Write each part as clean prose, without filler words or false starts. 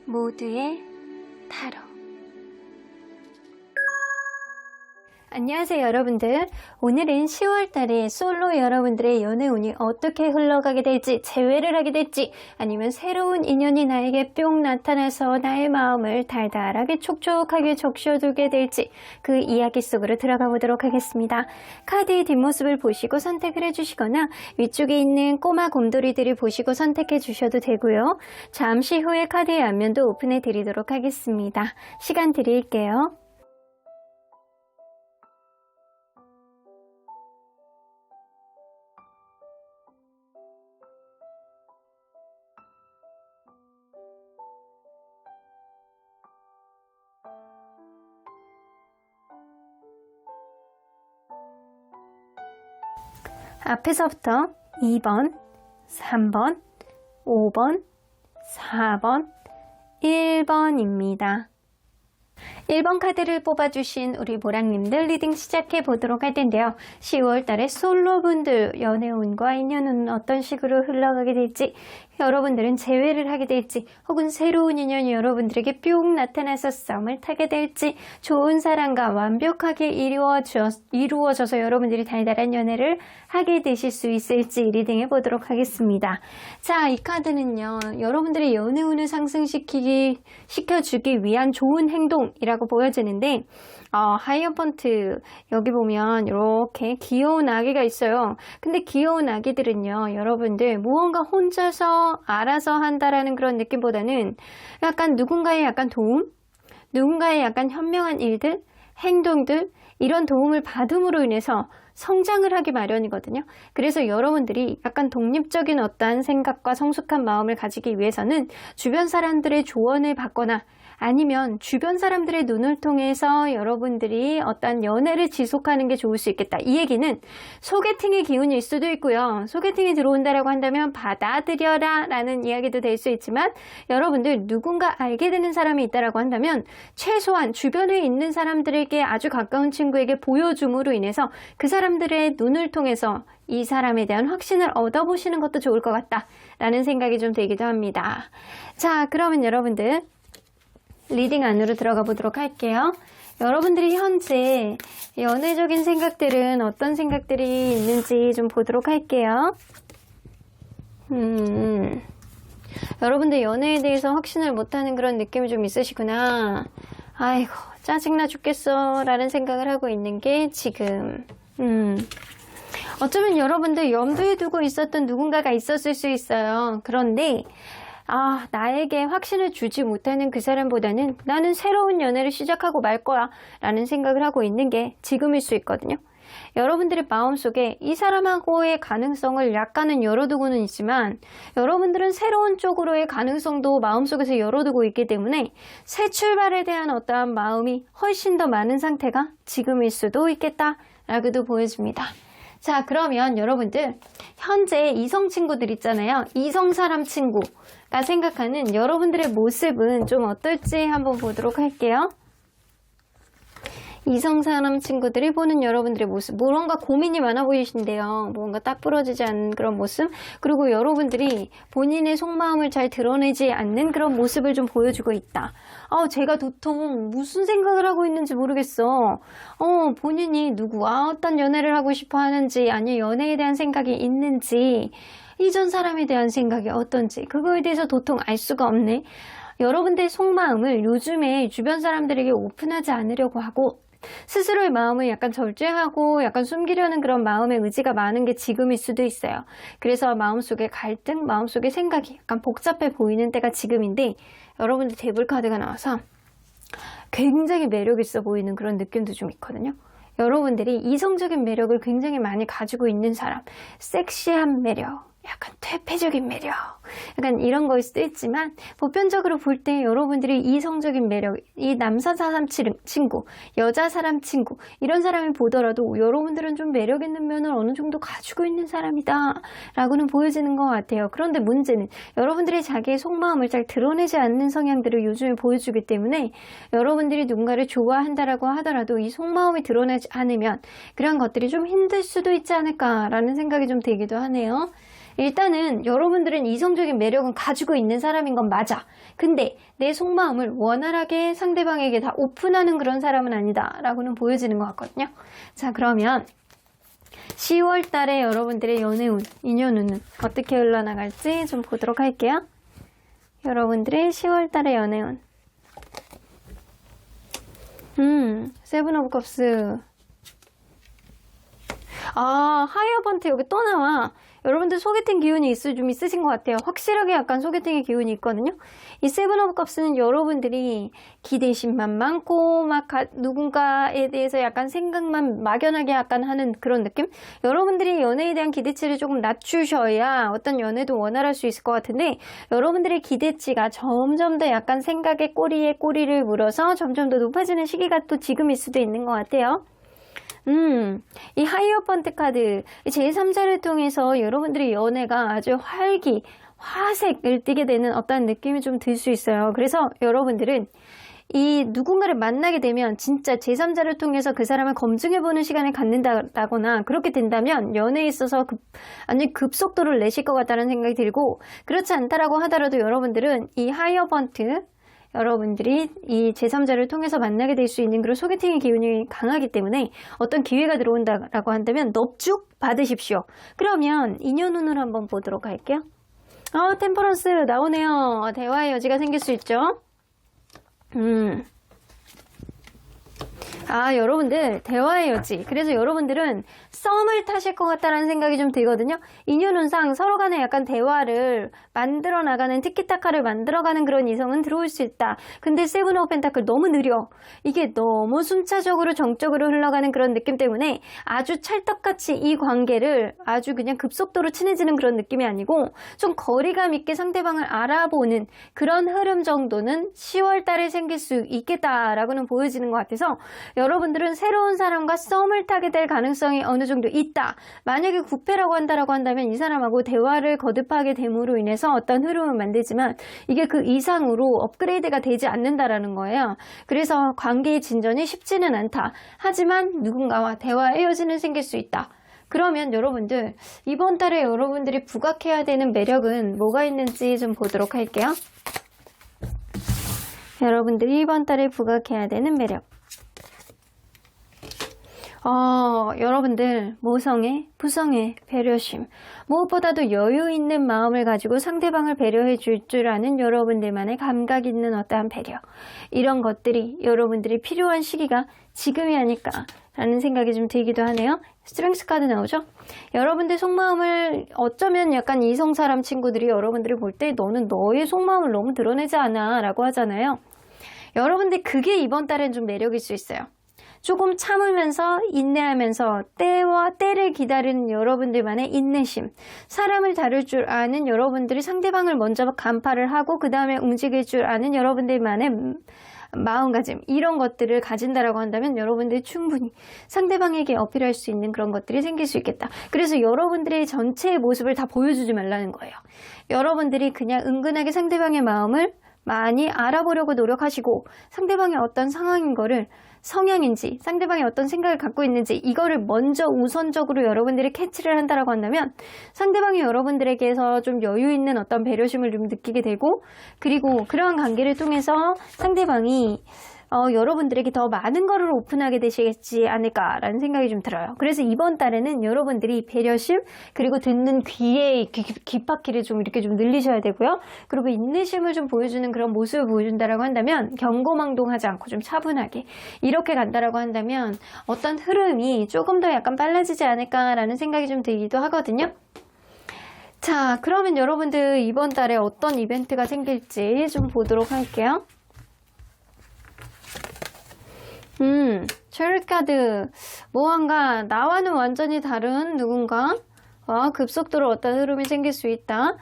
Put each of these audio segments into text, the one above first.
모두의 타로. 안녕하세요 여러분들. 오늘은 10월달에 솔로 여러분들의 연애운이 어떻게 흘러가게 될지, 재회를 하게 될지, 아니면 새로운 인연이 나에게 뿅 나타나서 나의 마음을 달달하게 촉촉하게 적셔두게 될지 그 이야기 속으로 들어가 보도록 하겠습니다. 카드의 뒷모습을 보시고 선택을 해주시거나 위쪽에 있는 꼬마 곰돌이들을 보시고 선택해 주셔도 되고요. 잠시 후에 카드의 앞면도 오픈해 드리도록 하겠습니다. 시간 드릴게요. 앞에서부터 2번, 3번, 5번, 4번, 1번입니다. 1번 카드를 뽑아주신 우리 모랑님들 리딩 시작해 보도록 할 텐데요. 10월 달에 솔로분들 연애운과 인연운은 어떤 식으로 흘러가게 될지, 여러분들은 재회를 하게 될지, 혹은 새로운 인연이 여러분들에게 뿅 나타나서 썸을 타게 될지, 좋은 사랑과 완벽하게 이루어져서 여러분들이 달달한 연애를 하게 되실 수 있을지 리딩해 보도록 하겠습니다. 자, 이 카드는요, 여러분들의 연애운을 시켜주기 위한 좋은 행동이라고 보여지는데, 하이어펀트 여기 보면 이렇게 귀여운 아기가 있어요. 근데 귀여운 아기들은요, 여러분들 무언가 혼자서 알아서 한다라는 그런 느낌보다는 약간 누군가의 약간 도움, 누군가의 약간 현명한 일들, 행동들, 이런 도움을 받음으로 인해서 성장을 하기 마련이거든요. 그래서 여러분들이 약간 독립적인 어떠한 생각과 성숙한 마음을 가지기 위해서는 주변 사람들의 조언을 받거나 아니면 주변 사람들의 눈을 통해서 여러분들이 어떤 연애를 지속하는 게 좋을 수 있겠다. 이 얘기는 소개팅의 기운일 수도 있고요. 소개팅이 들어온다라고 한다면 받아들여라 라는 이야기도 될 수 있지만, 여러분들 누군가 알게 되는 사람이 있다라고 한다면 최소한 주변에 있는 사람들에게, 아주 가까운 친구에게 보여줌으로 인해서 그 사람들의 눈을 통해서 이 사람에 대한 확신을 얻어보시는 것도 좋을 것 같다 라는 생각이 좀 들기도 합니다. 자, 그러면 여러분들 리딩 안으로 들어가 보도록 할게요. 여러분들이 현재 연애적인 생각들은 어떤 생각들이 있는지 좀 보도록 할게요. 여러분들 연애에 대해서 확신을 못하는 그런 느낌이 좀 있으시구나. 아이고 짜증나 죽겠어 라는 생각을 하고 있는 게 지금 어쩌면 여러분들 염두에 두고 있었던 누군가가 있었을 수 있어요. 그런데 나에게 확신을 주지 못하는 그 사람보다는 나는 새로운 연애를 시작하고 말 거야 라는 생각을 하고 있는 게 지금일 수 있거든요. 여러분들의 마음속에 이 사람하고의 가능성을 약간은 열어두고는 있지만, 여러분들은 새로운 쪽으로의 가능성도 마음속에서 열어두고 있기 때문에 새 출발에 대한 어떠한 마음이 훨씬 더 많은 상태가 지금일 수도 있겠다 라고도 보여집니다. 자, 그러면 여러분들 현재 이성 친구들 있잖아요. 이성 사람 친구가 생각하는 여러분들의 모습은 좀 어떨지 한번 보도록 할게요. 이성 사람 친구들이 보는 여러분들의 모습, 뭔가 고민이 많아 보이신데요. 뭔가 딱 부러지지 않는 그런 모습, 그리고 여러분들이 본인의 속마음을 잘 드러내지 않는 그런 모습을 좀 보여주고 있다. 제가 도통 무슨 생각을 하고 있는지 모르겠어. 본인이 누구와 어떤 연애를 하고 싶어 하는지, 아니면 연애에 대한 생각이 있는지, 이전 사람에 대한 생각이 어떤지, 그거에 대해서 도통 알 수가 없네. 여러분들의 속마음을 요즘에 주변 사람들에게 오픈하지 않으려고 하고, 스스로의 마음을 약간 절제하고 약간 숨기려는 그런 마음의 의지가 많은 게 지금일 수도 있어요. 그래서 마음속에 갈등, 마음속에 생각이 약간 복잡해 보이는 때가 지금인데, 여러분들 데블 카드가 나와서 굉장히 매력 있어 보이는 그런 느낌도 좀 있거든요. 여러분들이 이성적인 매력을 굉장히 많이 가지고 있는 사람, 섹시한 매력, 약간 퇴폐적인 매력, 약간 이런 거일 수도 있지만, 보편적으로 볼 때 여러분들이 이성적인 매력, 이 남사 사람 친구, 여자 사람 친구, 이런 사람이 보더라도 여러분들은 좀 매력 있는 면을 어느 정도 가지고 있는 사람이다 라고는 보여지는 것 같아요. 그런데 문제는 여러분들이 자기의 속마음을 잘 드러내지 않는 성향들을 요즘에 보여주기 때문에, 여러분들이 누군가를 좋아한다라고 하더라도 이 속마음이 드러나지 않으면 그런 것들이 좀 힘들 수도 있지 않을까라는 생각이 좀 들기도 하네요. 일단은 여러분들은 이성적인 매력은 가지고 있는 사람인 건 맞아. 근데 내 속마음을 원활하게 상대방에게 다 오픈하는 그런 사람은 아니다 라고는 보여지는 것 같거든요. 자, 그러면 10월 달에 여러분들의 연애운, 인연운은 어떻게 흘러나갈지 좀 보도록 할게요. 여러분들의 10월 달의 연애운. 세븐 오브 컵스. 하이어번트 여기 또 나와. 여러분들 소개팅 기운이 좀 있으신 것 같아요. 확실하게 약간 소개팅의 기운이 있거든요. 이 세븐 오브 컵스는 여러분들이 기대심만 많고 막 누군가에 대해서 약간 생각만 막연하게 약간 하는 그런 느낌? 여러분들이 연애에 대한 기대치를 조금 낮추셔야 어떤 연애도 원활할 수 있을 것 같은데, 여러분들의 기대치가 점점 더 약간 생각의 꼬리에 꼬리를 물어서 점점 더 높아지는 시기가 또 지금일 수도 있는 것 같아요. 이 하이어번트 카드, 제3자를 통해서 여러분들의 연애가 아주 화색을 띠게 되는 어떤 느낌이 좀 들 수 있어요. 그래서 여러분들은 이 누군가를 만나게 되면 진짜 제3자를 통해서 그 사람을 검증해보는 시간을 갖는다거나 그렇게 된다면 연애에 있어서 완전 급속도를 내실 것 같다는 생각이 들고, 그렇지 않다라고 하더라도 여러분들은 이 하이어번트, 여러분들이 이 제3자를 통해서 만나게 될 수 있는 그런 소개팅의 기운이 강하기 때문에 어떤 기회가 들어온다라고 한다면 넙죽 받으십시오. 그러면 인연운을 한번 보도록 할게요. 템퍼런스 나오네요. 대화의 여지가 생길 수 있죠. 여러분들 대화의 여지. 그래서 여러분들은 썸을 타실 것 같다는 생각이 좀 들거든요. 인연운상 서로 간에 약간 대화를 만들어 나가는, 티키타카를 만들어가는 그런 이성은 들어올 수 있다. 근데 세븐 오브 펜타클 너무 느려. 이게 너무 순차적으로 정적으로 흘러가는 그런 느낌 때문에 아주 찰떡같이 이 관계를 아주 그냥 급속도로 친해지는 그런 느낌이 아니고 좀 거리감 있게 상대방을 알아보는 그런 흐름 정도는 10월 달에 생길 수 있겠다라고는 보여지는 것 같아서, 여러분들은 새로운 사람과 썸을 타게 될 가능성이 어느 정도 있다. 만약에 국패라고 한다면 이 사람하고 대화를 거듭하게 됨으로 인해서 어떤 흐름을 만들지만 이게 그 이상으로 업그레이드가 되지 않는다라는 거예요. 그래서 관계의 진전이 쉽지는 않다. 하지만 누군가와 대화의 여지는 생길 수 있다. 그러면 여러분들 이번 달에 여러분들이 부각해야 되는 매력은 뭐가 있는지 좀 보도록 할게요. 여러분들이 이번 달에 부각해야 되는 매력. 여러분들 모성애, 부성애, 배려심, 무엇보다도 여유 있는 마음을 가지고 상대방을 배려해 줄 줄 아는 여러분들만의 감각 있는 어떠한 배려, 이런 것들이 여러분들이 필요한 시기가 지금이 아닐까라는 생각이 좀 들기도 하네요. 스트렝스 카드 나오죠? 여러분들 속마음을 어쩌면 약간 이성 사람 친구들이 여러분들을 볼 때 너는 너의 속마음을 너무 드러내지 않아 라고 하잖아요. 여러분들 그게 이번 달엔 좀 매력일 수 있어요. 조금 참으면서 인내하면서 때와 때를 기다리는 여러분들만의 인내심, 사람을 다룰 줄 아는 여러분들이 상대방을 먼저 간파를 하고 그 다음에 움직일 줄 아는 여러분들만의 마음가짐, 이런 것들을 가진다라고 한다면 여러분들이 충분히 상대방에게 어필할 수 있는 그런 것들이 생길 수 있겠다. 그래서 여러분들의 전체의 모습을 다 보여주지 말라는 거예요. 여러분들이 그냥 은근하게 상대방의 마음을 많이 알아보려고 노력하시고, 상대방의 어떤 상황인 거를, 성향인지 상대방이 어떤 생각을 갖고 있는지 이거를 먼저 우선적으로 여러분들이 캐치를 한다라고 한다면 상대방이 여러분들에게서 좀 여유 있는 어떤 배려심을 좀 느끼게 되고, 그리고 그러한 관계를 통해서 상대방이 여러분들에게 더 많은 거를 오픈하게 되시겠지 않을까라는 생각이 좀 들어요. 그래서 이번 달에는 여러분들이 배려심, 그리고 듣는 귀의 귓바퀴를 좀 이렇게 좀 늘리셔야 되고요. 그리고 인내심을 좀 보여주는 그런 모습을 보여준다라고 한다면 경고망동하지 않고 좀 차분하게 이렇게 간다라고 한다면 어떤 흐름이 조금 더 약간 빨라지지 않을까라는 생각이 좀 들기도 하거든요. 자, 그러면 여러분들 이번 달에 어떤 이벤트가 생길지 좀 보도록 할게요. 체리 카드, 무언가 나와는 완전히 다른 누군가 급속도로 어떤 흐름이 생길 수 있다.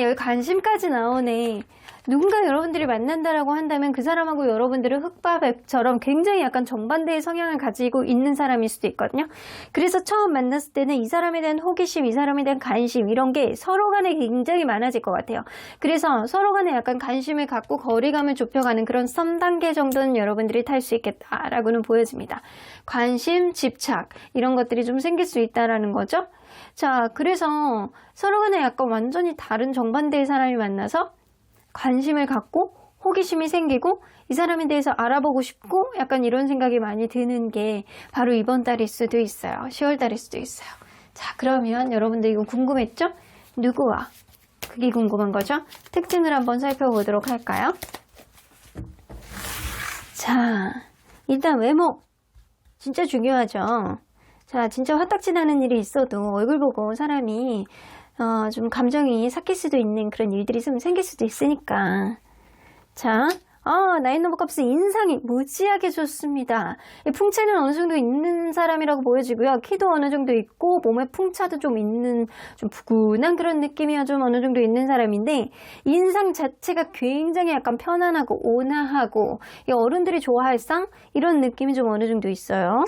여기 관심까지 나오네. 누군가 여러분들이 만난다라고 한다면 그 사람하고 여러분들은 흑바백처럼 굉장히 약간 정반대의 성향을 가지고 있는 사람일 수도 있거든요. 그래서 처음 만났을 때는 이 사람에 대한 호기심, 이 사람에 대한 관심, 이런 게 서로 간에 굉장히 많아질 것 같아요. 그래서 서로 간에 약간 관심을 갖고 거리감을 좁혀가는 그런 3단계 정도는 여러분들이 탈 수 있겠다라고는 보여집니다. 관심, 집착, 이런 것들이 좀 생길 수 있다라는 거죠. 자, 그래서 서로 간에 약간 완전히 다른 정반대의 사람이 만나서 관심을 갖고 호기심이 생기고 이 사람에 대해서 알아보고 싶고 약간 이런 생각이 많이 드는 게 바로 이번 달일 수도 있어요. 10월 달일 수도 있어요. 자, 그러면 여러분들 이거 궁금했죠? 누구와? 그게 궁금한 거죠? 특징을 한번 살펴보도록 할까요? 자, 일단 외모. 진짜 중요하죠. 자, 진짜 화딱지 나는 일이 있어도 얼굴 보고 사람이 좀 감정이 삭힐 수도 있는 그런 일들이 좀 생길 수도 있으니까. 자, 나인노브컵스 인상이 무지하게 좋습니다. 이 풍채는 어느 정도 있는 사람이라고 보여지고요. 키도 어느 정도 있고 몸에 풍차도 좀 있는 좀 푸근한 그런 느낌이 좀 어느 정도 있는 사람인데 인상 자체가 굉장히 약간 편안하고 온화하고 이 어른들이 좋아할 상 이런 느낌이 좀 어느 정도 있어요.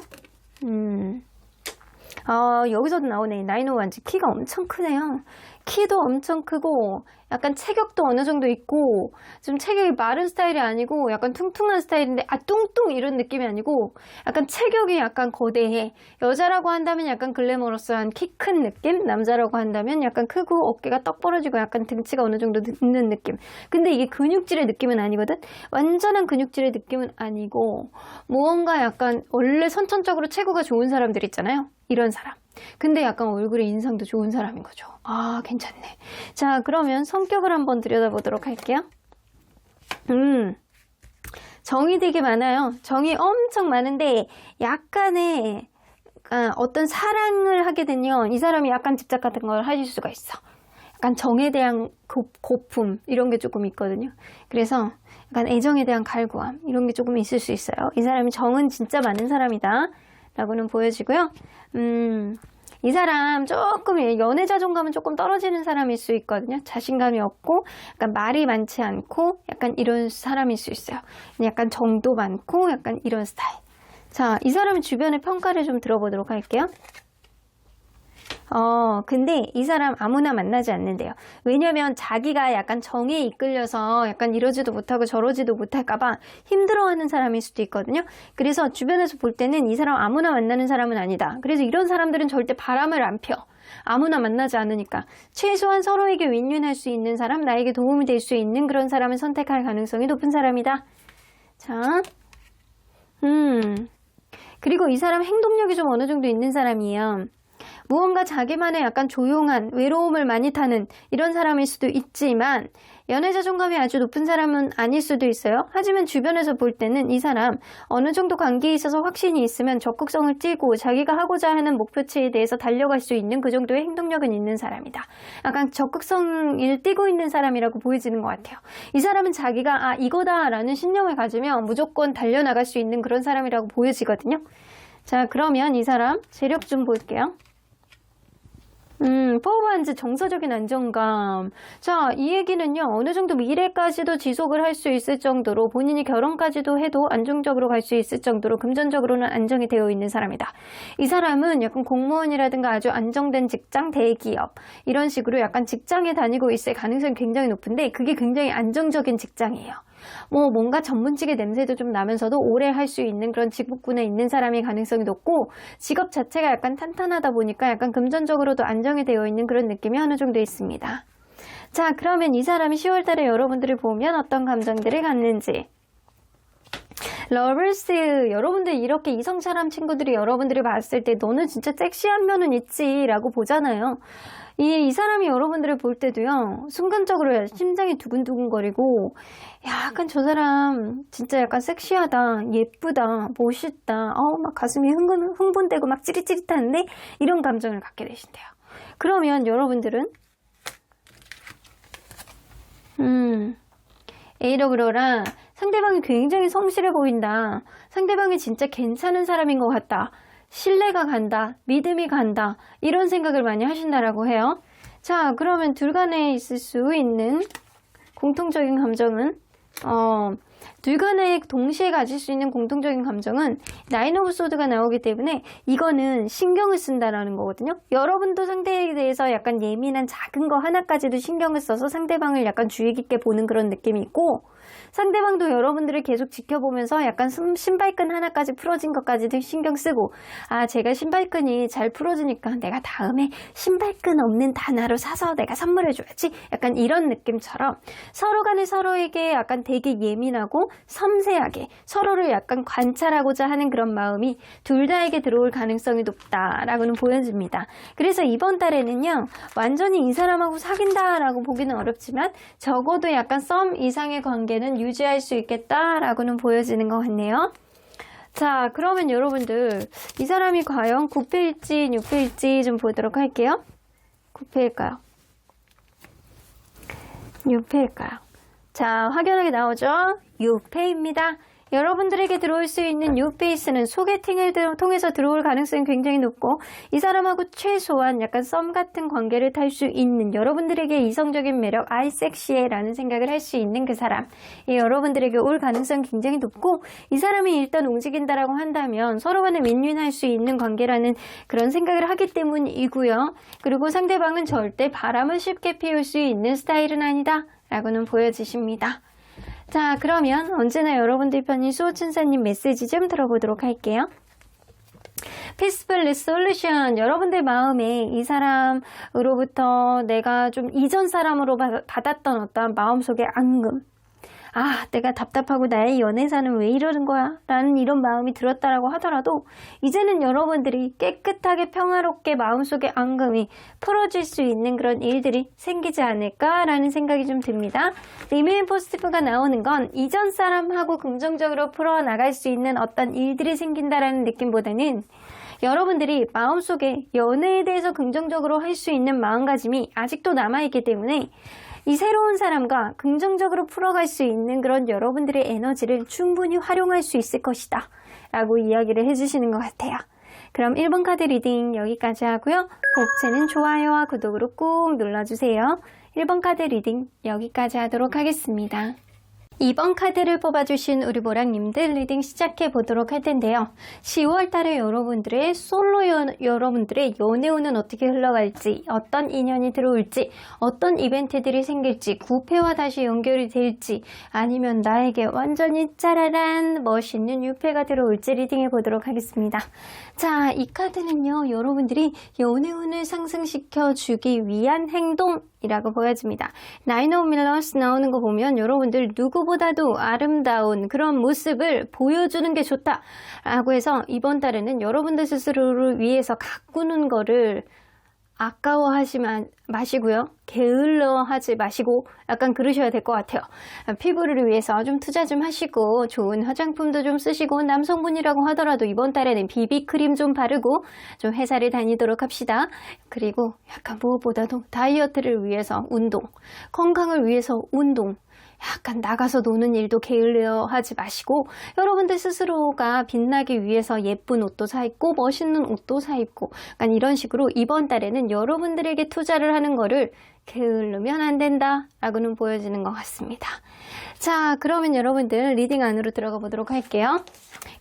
여기서도 나오네. 나인오완지 키가 엄청 크네요. 키도 엄청 크고 약간 체격도 어느 정도 있고 좀 체격이 마른 스타일이 아니고 약간 퉁퉁한 스타일인데 뚱뚱 이런 느낌이 아니고 약간 체격이 약간 거대해. 여자라고 한다면 약간 글래머러스한 키 큰 느낌, 남자라고 한다면 약간 크고 어깨가 떡 벌어지고 약간 등치가 어느 정도 있는 느낌. 근데 이게 근육질의 느낌은 아니거든. 완전한 근육질의 느낌은 아니고 무언가 약간 원래 선천적으로 체구가 좋은 사람들 있잖아요. 이런 사람. 근데 약간 얼굴의 인상도 좋은 사람인 거죠. 괜찮네. 자, 그러면 성격을 한번 들여다보도록 할게요. 정이 되게 많아요. 정이 엄청 많은데 약간의 어떤 사랑을 하게 되면 이 사람이 약간 집착 같은 걸 하실 수가 있어. 약간 정에 대한 고품 이런 게 조금 있거든요. 그래서 약간 애정에 대한 갈구함 이런 게 조금 있을 수 있어요. 이 사람이 정은 진짜 많은 사람이다 라고는 보여지고요. 이 사람 조금 연애 자존감은 조금 떨어지는 사람일 수 있거든요. 자신감이 없고 약간 말이 많지 않고 약간 이런 사람일 수 있어요. 약간 정도 많고 약간 이런 스타일. 자, 이 사람의 주변의 평가를 좀 들어보도록 할게요. 근데 이 사람 아무나 만나지 않는데요. 왜냐면 자기가 약간 정에 이끌려서 약간 이러지도 못하고 저러지도 못할까봐 힘들어하는 사람일 수도 있거든요. 그래서 주변에서 볼 때는 이 사람 아무나 만나는 사람은 아니다. 그래서 이런 사람들은 절대 바람을 안 펴. 아무나 만나지 않으니까. 최소한 서로에게 윈윈할 수 있는 사람, 나에게 도움이 될 수 있는 그런 사람을 선택할 가능성이 높은 사람이다. 자, 그리고 이 사람 행동력이 좀 어느 정도 있는 사람이에요. 무언가 자기만의 약간 조용한 외로움을 많이 타는 이런 사람일 수도 있지만 연애 자존감이 아주 높은 사람은 아닐 수도 있어요. 하지만 주변에서 볼 때는 이 사람 어느 정도 관계에 있어서 확신이 있으면 적극성을 띠고 자기가 하고자 하는 목표치에 대해서 달려갈 수 있는 그 정도의 행동력은 있는 사람이다. 약간 적극성을 띠고 있는 사람이라고 보여지는 것 같아요. 이 사람은 자기가 이거다라는 신념을 가지면 무조건 달려나갈 수 있는 그런 사람이라고 보여지거든요. 자, 그러면 이 사람 재력 좀 볼게요. 포브한즈 정서적인 안정감. 자, 이 얘기는요, 어느 정도 미래까지도 지속을 할 수 있을 정도로 본인이 결혼까지도 해도 안정적으로 갈 수 있을 정도로 금전적으로는 안정이 되어 있는 사람이다. 이 사람은 약간 공무원이라든가 아주 안정된 직장, 대기업, 이런 식으로 약간 직장에 다니고 있을 가능성이 굉장히 높은데, 그게 굉장히 안정적인 직장이에요. 뭔가 전문직의 냄새도 좀 나면서도 오래 할 수 있는 그런 직업군에 있는 사람의 가능성이 높고 직업 자체가 약간 탄탄하다 보니까 약간 금전적으로도 안정이 되어 있는 그런 느낌이 어느 정도 있습니다. 자, 그러면 이 사람이 10월달에 여러분들을 보면 어떤 감정들을 갖는지. 러블스, 여러분들 이렇게 이성사람 친구들이 여러분들이 봤을 때 너는 진짜 섹시한 면은 있지 라고 보잖아요. 이 사람이 여러분들을 볼 때도요, 순간적으로 심장이 두근두근거리고, 약간 저 사람 진짜 약간 섹시하다, 예쁘다, 멋있다, 막 가슴이 흥분되고 막 찌릿찌릿한데, 이런 감정을 갖게 되신대요. 그러면 여러분들은, 에이러브러라, 상대방이 굉장히 성실해 보인다. 상대방이 진짜 괜찮은 사람인 것 같다. 신뢰가 간다. 믿음이 간다. 이런 생각을 많이 하신다라고 해요. 자, 그러면 둘 간에 있을 수 있는 공통적인 감정은 둘간에 동시에 가질 수 있는 공통적인 감정은 나인 오브 소드가 나오기 때문에 이거는 신경을 쓴다라는 거거든요. 여러분도 상대에 대해서 약간 예민한 작은 거 하나까지도 신경을 써서 상대방을 약간 주의 깊게 보는 그런 느낌이 있고, 상대방도 여러분들을 계속 지켜보면서 약간 신발끈 하나까지 풀어진 것까지도 신경 쓰고, 아, 제가 신발끈이 잘 풀어지니까 내가 다음에 신발끈 없는 다나로 사서 내가 선물해줘야지, 약간 이런 느낌처럼 서로 간에 서로에게 약간 되게 예민하고 섬세하게 서로를 약간 관찰하고자 하는 그런 마음이 둘 다에게 들어올 가능성이 높다라고는 보여집니다. 그래서 이번 달에는요, 완전히 이 사람하고 사귄다라고 보기는 어렵지만 적어도 약간 썸 이상의 관계는 유지할 수 있겠다라고는 보여지는 것 같네요. 자, 그러면 여러분들 이 사람이 과연 9패일지 6패일지 좀 보도록 할게요. 9패일까요? 6패일까요? 자, 확연하게 나오죠? 6패입니다. 여러분들에게 들어올 수 있는 6페이스는 소개팅을 통해서 들어올 가능성이 굉장히 높고, 이 사람하고 최소한 약간 썸 같은 관계를 탈 수 있는, 여러분들에게 이성적인 매력, 아이 섹시해 라는 생각을 할 수 있는 그 사람, 여러분들에게 올 가능성이 굉장히 높고, 이 사람이 일단 움직인다라고 한다면 서로 간에 윈윈할 수 있는 관계라는 그런 생각을 하기 때문이고요. 그리고 상대방은 절대 바람을 쉽게 피울 수 있는 스타일은 아니다 라고는 보여지십니다. 자, 그러면 언제나 여러분들 편인 수호천사님 메시지 좀 들어보도록 할게요. Peaceful Resolution, 여러분들 마음에 이 사람으로부터 내가 좀 이전 사람으로 받았던 어떤 마음속의 앙금, 아, 내가 답답하고 나의 연애사는 왜 이러는 거야? 라는 이런 마음이 들었다라고 하더라도 이제는 여러분들이 깨끗하게 평화롭게 마음속의 앙금이 풀어질 수 있는 그런 일들이 생기지 않을까라는 생각이 좀 듭니다. 리메인 포지티브가 나오는 건 이전 사람하고 긍정적으로 풀어나갈 수 있는 어떤 일들이 생긴다라는 느낌보다는 여러분들이 마음속에 연애에 대해서 긍정적으로 할 수 있는 마음가짐이 아직도 남아있기 때문에 이 새로운 사람과 긍정적으로 풀어갈 수 있는 그런 여러분들의 에너지를 충분히 활용할 수 있을 것이다 라고 이야기를 해주시는 것 같아요. 그럼 1번 카드 리딩 여기까지 하고요. 복채는 좋아요와 구독으로 꾹 눌러주세요. 1번 카드 리딩 여기까지 하도록 하겠습니다. 2번 카드를 뽑아주신 우리 보랑님들 리딩 시작해 보도록 할 텐데요. 10월 달에 여러분들의 여러분들의 연애운은 어떻게 흘러갈지, 어떤 인연이 들어올지, 어떤 이벤트들이 생길지, 9패와 다시 연결이 될지, 아니면 나에게 완전히 짜라란 멋있는 6패가 들어올지 리딩해 보도록 하겠습니다. 자, 이 카드는요, 여러분들이 연애운을 상승시켜 주기 위한 행동이라고 보여집니다. 나인 오브 밀러스 나오는 거 보면 여러분들 누구보다도 아름다운 그런 모습을 보여주는 게 좋다 라고 해서 이번 달에는 여러분들 스스로를 위해서 가꾸는 거를 아까워하지 마시고요. 게을러하지 마시고 약간 그러셔야 될 것 같아요. 피부를 위해서 좀 투자 좀 하시고 좋은 화장품도 좀 쓰시고, 남성분이라고 하더라도 이번 달에는 비비크림 좀 바르고 좀 회사를 다니도록 합시다. 그리고 약간 무엇보다도 다이어트를 위해서 운동, 건강을 위해서 운동, 약간 나가서 노는 일도 게을러하지 마시고 여러분들 스스로가 빛나기 위해서 예쁜 옷도 사 입고 멋있는 옷도 사 입고 약간 이런 식으로 이번 달에는 여러분들에게 투자를 하는 거를 게으르면 안 된다 라고는 보여지는 것 같습니다. 자, 그러면 여러분들 리딩 안으로 들어가 보도록 할게요.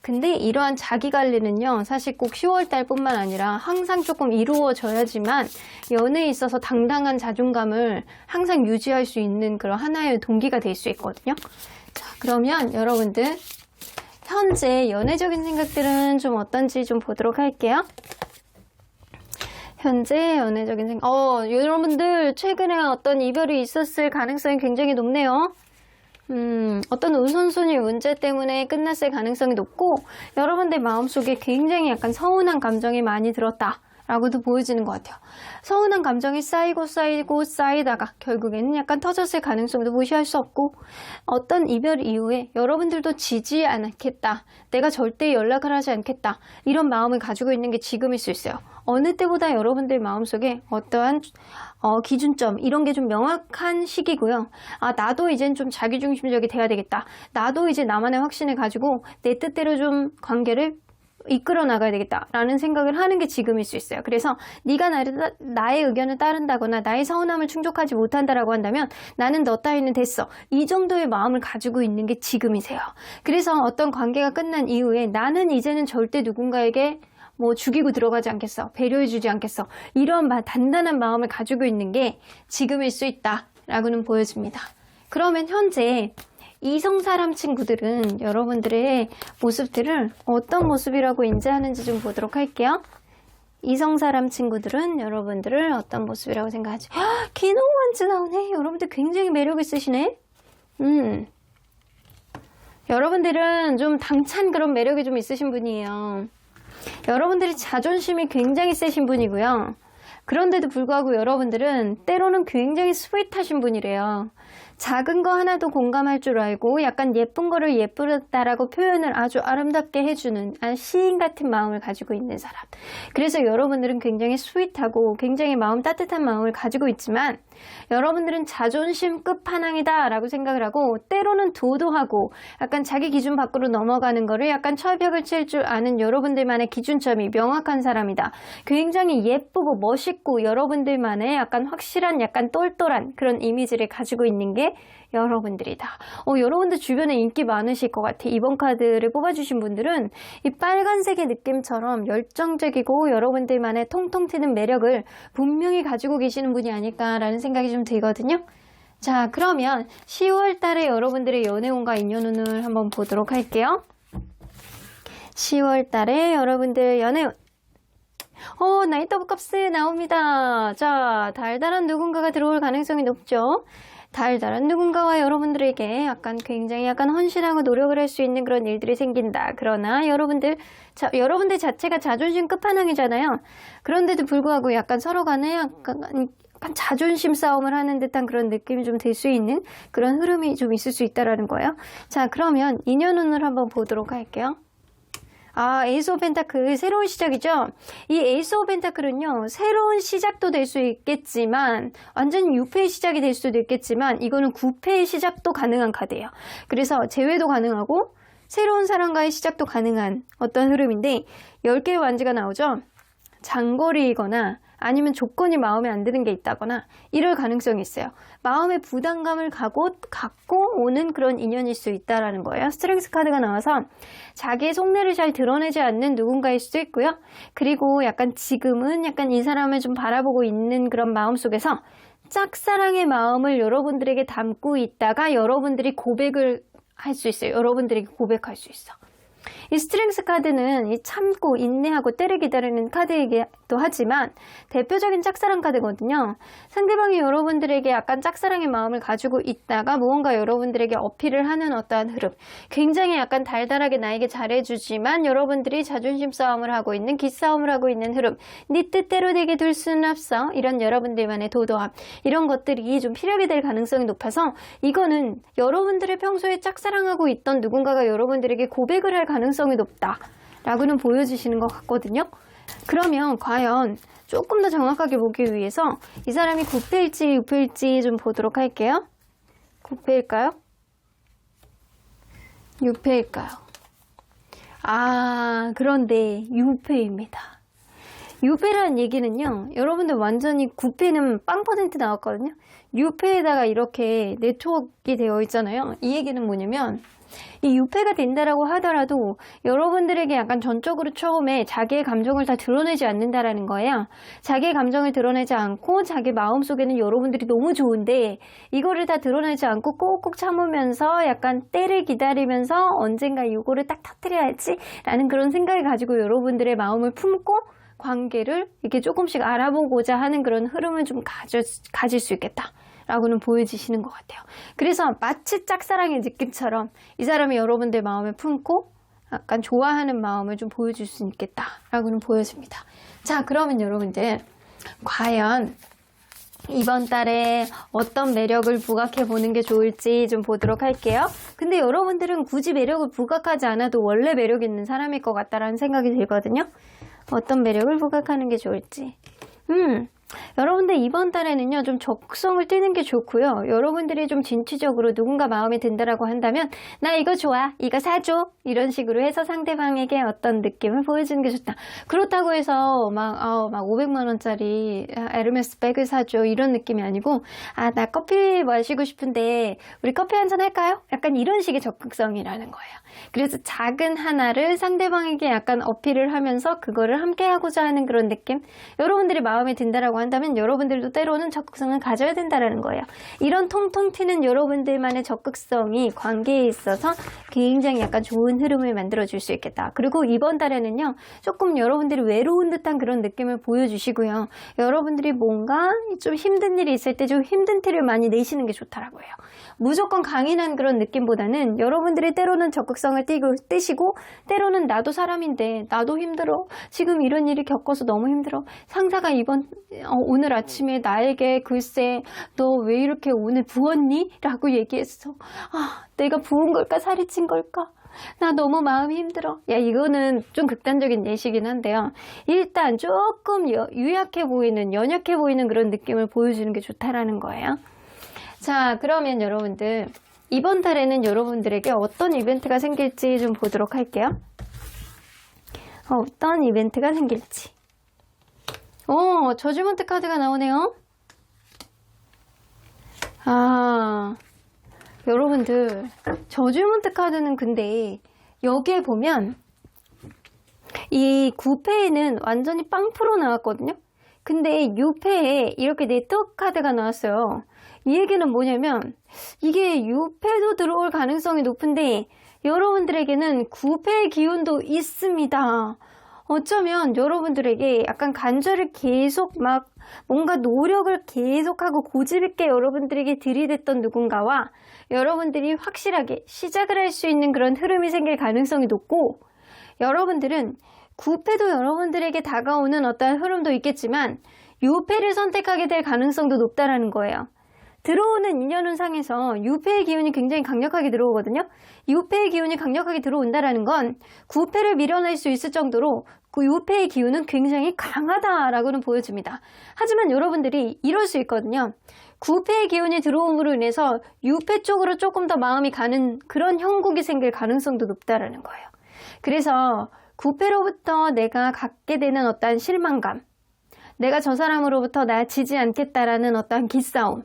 근데 이러한 자기관리는요, 사실 꼭 10월달 뿐만 아니라 항상 조금 이루어져야지만 연애에 있어서 당당한 자존감을 항상 유지할 수 있는 그런 하나의 동기가 될 수 있거든요. 자, 그러면 여러분들 현재 연애적인 생각들은 좀 어떤지 좀 보도록 할게요. 현재 연애적인 생각, 여러분들 최근에 어떤 이별이 있었을 가능성이 굉장히 높네요. 어떤 우선순위 문제 때문에 끝났을 가능성이 높고, 여러분들 마음속에 굉장히 약간 서운한 감정이 많이 들었다 라고도 보여지는 것 같아요. 서운한 감정이 쌓이다가 결국에는 약간 터졌을 가능성도 무시할 수 없고, 어떤 이별 이후에 여러분들도 지지 않겠다, 내가 절대 연락을 하지 않겠다, 이런 마음을 가지고 있는 게 지금일 수 있어요. 어느 때보다 여러분들 마음속에 어떠한 기준점 이런 게 좀 명확한 시기고요. 아, 나도 이젠 좀 자기중심적이 돼야 되겠다, 나도 이제 나만의 확신을 가지고 내 뜻대로 좀 관계를 이끌어 나가야 되겠다라는 생각을 하는 게 지금일 수 있어요. 그래서 네가 나의 의견을 따른다거나 나의 서운함을 충족하지 못한다라고 한다면 나는 너 따위는 됐어. 이 정도의 마음을 가지고 있는 게 지금이세요. 그래서 어떤 관계가 끝난 이후에 나는 이제는 절대 누군가에게 뭐 죽이고 들어가지 않겠어. 배려해주지 않겠어. 이런 단단한 마음을 가지고 있는 게 지금일 수 있다라고는 보여집니다. 그러면 현재 이성 사람 친구들은 여러분들의 모습들을 어떤 모습이라고 인지하는지 좀 보도록 할게요. 이성 사람 친구들은 여러분들을 어떤 모습이라고 생각하지? 기노원즈 나오네. 여러분들 굉장히 매력 있으시네. 여러분들은 좀 당찬 그런 매력이 좀 있으신 분이에요. 여러분들이 자존심이 굉장히 세신 분이고요. 그런데도 불구하고 여러분들은 때로는 굉장히 스윗하신 분이래요. 작은 거 하나도 공감할 줄 알고 약간 예쁜 거를 예쁘다라고 표현을 아주 아름답게 해주는 시인 같은 마음을 가지고 있는 사람. 그래서 여러분들은 굉장히 스윗하고 굉장히 마음 따뜻한 마음을 가지고 있지만 여러분들은 자존심 끝판왕이다 라고 생각을 하고 때로는 도도하고 약간 자기 기준 밖으로 넘어가는 거를 약간 철벽을 칠 줄 아는 여러분들만의 기준점이 명확한 사람이다. 굉장히 예쁘고 멋있고 여러분들만의 약간 확실한 약간 똘똘한 그런 이미지를 가지고 있는 게 여러분들이다. 여러분들 주변에 인기 많으실 것 같아. 이번 카드를 뽑아주신 분들은 이 빨간색의 느낌처럼 열정적이고 여러분들만의 통통 튀는 매력을 분명히 가지고 계시는 분이 아닐까라는 생각이 좀 들거든요. 자, 그러면 10월 달에 여러분들의 연애운과 인연운을 한번 보도록 할게요. 10월 달에 여러분들 연애운. 나이트 오브 컵스 나옵니다. 자, 달달한 누군가가 들어올 가능성이 높죠. 달달한 누군가와 여러분들에게 굉장히 헌신하고 노력을 할 수 있는 그런 일들이 생긴다. 그러나 여러분들 자체가 자존심 끝판왕이잖아요. 그런데도 불구하고 약간 서로 간에 약간 자존심 싸움을 하는 듯한 그런 느낌이 좀 들 수 있는 그런 흐름이 좀 있을 수 있다라는 거예요. 자, 그러면 인연운을 한번 보도록 할게요. 에이스 오브 펜타클 새로운 시작이죠. 이 에이스 오브 펜타클은요, 새로운 시작도 될 수 있겠지만 완전히 6패의 시작이 될 수도 있겠지만 이거는 9패의 시작도 가능한 카드예요. 그래서 재회도 가능하고 새로운 사람과의 시작도 가능한 어떤 흐름인데 10개의 완지가 나오죠. 장거리이거나 아니면 조건이 마음에 안 드는 게 있다거나 이럴 가능성이 있어요. 마음의 부담감을 갖고 오는 그런 인연일 수 있다라는 거예요. 스트렝스 카드가 나와서 자기의 속내를 잘 드러내지 않는 누군가일 수도 있고요. 그리고 지금은 이 사람을 좀 바라보고 있는 그런 마음 속에서 짝사랑의 마음을 여러분들에게 담고 있다가 여러분들이 고백을 할 수 있어요. 여러분들에게 고백할 수 있어. 이 스트렝스 카드는 이 참고 인내하고 때를 기다리는 카드이기도 하지만 대표적인 짝사랑 카드거든요. 상대방이 여러분들에게 약간 짝사랑의 마음을 가지고 있다가 무언가 여러분들에게 어필을 하는 어떠한 흐름. 굉장히 약간 달달하게 나에게 잘해주지만 여러분들이 자존심 싸움을 하고 있는 기싸움을 하고 있는 흐름. 네 뜻대로 되게 둘 수는 없어. 이런 여러분들만의 도도함. 이런 것들이 좀 필요하게 될 가능성이 높아서 이거는 여러분들의 평소에 짝사랑하고 있던 누군가가 여러분들에게 고백을 할 가능성이 높다라고는 보여주시는 것 같거든요. 그러면 과연 조금 더 정확하게 보기 위해서 이 사람이 9패일지 6패일지 좀 보도록 할게요. 9패일까요? 6패일까요? 그런데 6패입니다. 6패라는 얘기는요, 여러분들 완전히 9패는 빵 퍼센트 나왔거든요. 6패에다가 이렇게 네트워크가 되어 있잖아요. 이 얘기는 뭐냐면 이 6패가 된다라고 하더라도 여러분들에게 약간 전적으로 처음에 자기의 감정을 다 드러내지 않는다라는 거예요. 자기의 감정을 드러내지 않고 자기 마음속에는 여러분들이 너무 좋은데 이거를 다 드러내지 않고 꼭꼭 참으면서 약간 때를 기다리면서 언젠가 이거를 딱 터뜨려야지 라는 그런 생각을 가지고 여러분들의 마음을 품고 관계를 이렇게 조금씩 알아보고자 하는 그런 흐름을 좀 가질 수 있겠다 라고는 보여지시는 것 같아요. 그래서 마치 짝사랑의 느낌처럼 이 사람이 여러분들 마음을 품고 약간 좋아하는 마음을 좀 보여줄 수 있겠다 라고는 보여집니다. 자, 그러면 여러분들 과연 이번 달에 어떤 매력을 부각해 보는 게 좋을지 좀 보도록 할게요. 근데 여러분들은 굳이 매력을 부각하지 않아도 원래 매력 있는 사람일 것 같다라는 생각이 들거든요. 어떤 매력을 부각하는 게 좋을지. 여러분들 이번 달에는요, 좀 적극성을 띠는 게 좋고요. 여러분들이 좀 진취적으로 누군가 마음에 든다라고 한다면, 나 이거 좋아, 이거 사줘. 이런 식으로 해서 상대방에게 어떤 느낌을 보여주는 게 좋다. 그렇다고 해서 막 500만 원짜리 에르메스 백을 사줘. 이런 느낌이 아니고, 나 커피 마시고 싶은데, 우리 커피 한잔 할까요? 약간 이런 식의 적극성이라는 거예요. 그래서 작은 하나를 상대방에게 약간 어필을 하면서 그거를 함께 하고자 하는 그런 느낌. 여러분들이 마음에 든다라고 한다면 여러분들도 때로는 적극성을 가져야 된다라는 거예요. 이런 통통 튀는 여러분들만의 적극성이 관계에 있어서 굉장히 약간 좋은 흐름을 만들어줄 수 있겠다. 그리고 이번 달에는요, 조금 여러분들이 외로운 듯한 그런 느낌을 보여주시고요. 여러분들이 뭔가 좀 힘든 일이 있을 때 좀 힘든 티를 많이 내시는 게 좋다라고 해요. 무조건 강인한 그런 느낌보다는 여러분들이 때로는 적극성을 띠시고 때로는 나도 사람인데 나도 힘들어. 지금 이런 일이 겪어서 너무 힘들어. 상사가 오늘 아침에 나에게 글쎄 너 왜 이렇게 오늘 부었니? 라고 얘기했어. 내가 부은 걸까? 살이 찐 걸까? 나 너무 마음이 힘들어. 이거는 좀 극단적인 예시긴 한데요. 일단 조금 유약해 보이는, 연약해 보이는 그런 느낌을 보여주는 게 좋다라는 거예요. 자, 그러면 여러분들 이번 달에는 여러분들에게 어떤 이벤트가 생길지 좀 보도록 할게요. 어떤 이벤트가 생길지. 저주먼트 카드가 나오네요. 여러분들 저주먼트 카드는 근데 여기에 보면 이 9패에는 완전히 빵프로 나왔거든요. 근데 6패에 이렇게 네트워크 카드가 나왔어요. 이 얘기는 뭐냐면 이게 6패도 들어올 가능성이 높은데 여러분들에게는 9패의 기운도 있습니다. 어쩌면 여러분들에게 약간 간절을 계속 뭔가 노력을 계속하고 고집 있게 여러분들에게 들이댔던 누군가와 여러분들이 확실하게 시작을 할 수 있는 그런 흐름이 생길 가능성이 높고, 여러분들은 9패도 여러분들에게 다가오는 어떤 흐름도 있겠지만 6패를 선택하게 될 가능성도 높다라는 거예요. 들어오는 인연운상에서 6패의 기운이 굉장히 강력하게 들어오거든요. 6패의 기운이 강력하게 들어온다라는 건 9패를 밀어낼 수 있을 정도로 그 6패의 기운은 굉장히 강하다라고는 보여줍니다. 하지만 여러분들이 이럴 수 있거든요. 9패의 기운이 들어옴으로 인해서 6패 쪽으로 조금 더 마음이 가는 그런 형국이 생길 가능성도 높다라는 거예요. 그래서 9패로부터 내가 갖게 되는 어떤 실망감, 내가 저 사람으로부터 나 지지 않겠다라는 어떤 기싸움,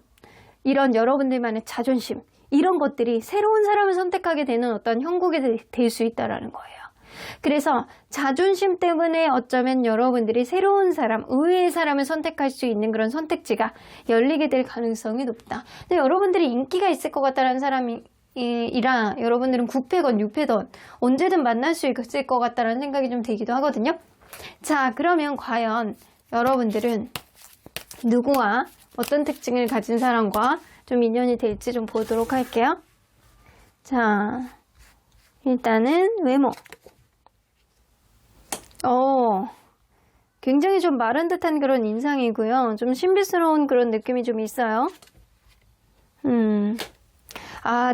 이런 여러분들만의 자존심, 이런 것들이 새로운 사람을 선택하게 되는 어떤 형국이 될 수 있다는 거예요. 그래서 자존심 때문에 어쩌면 여러분들이 새로운 사람, 의외의 사람을 선택할 수 있는 그런 선택지가 열리게 될 가능성이 높다. 근데 여러분들이 인기가 있을 것 같다는 사람이라 여러분들은 9패건 6패건 언제든 만날 수 있을 것 같다는 생각이 좀 들기도 하거든요. 자, 그러면 과연 여러분들은 누구와 어떤 특징을 가진 사람과 좀 인연이 될지 좀 보도록 할게요. 자, 일단은 외모. 굉장히 좀 마른 듯한 그런 인상이고요. 좀 신비스러운 그런 느낌이 좀 있어요.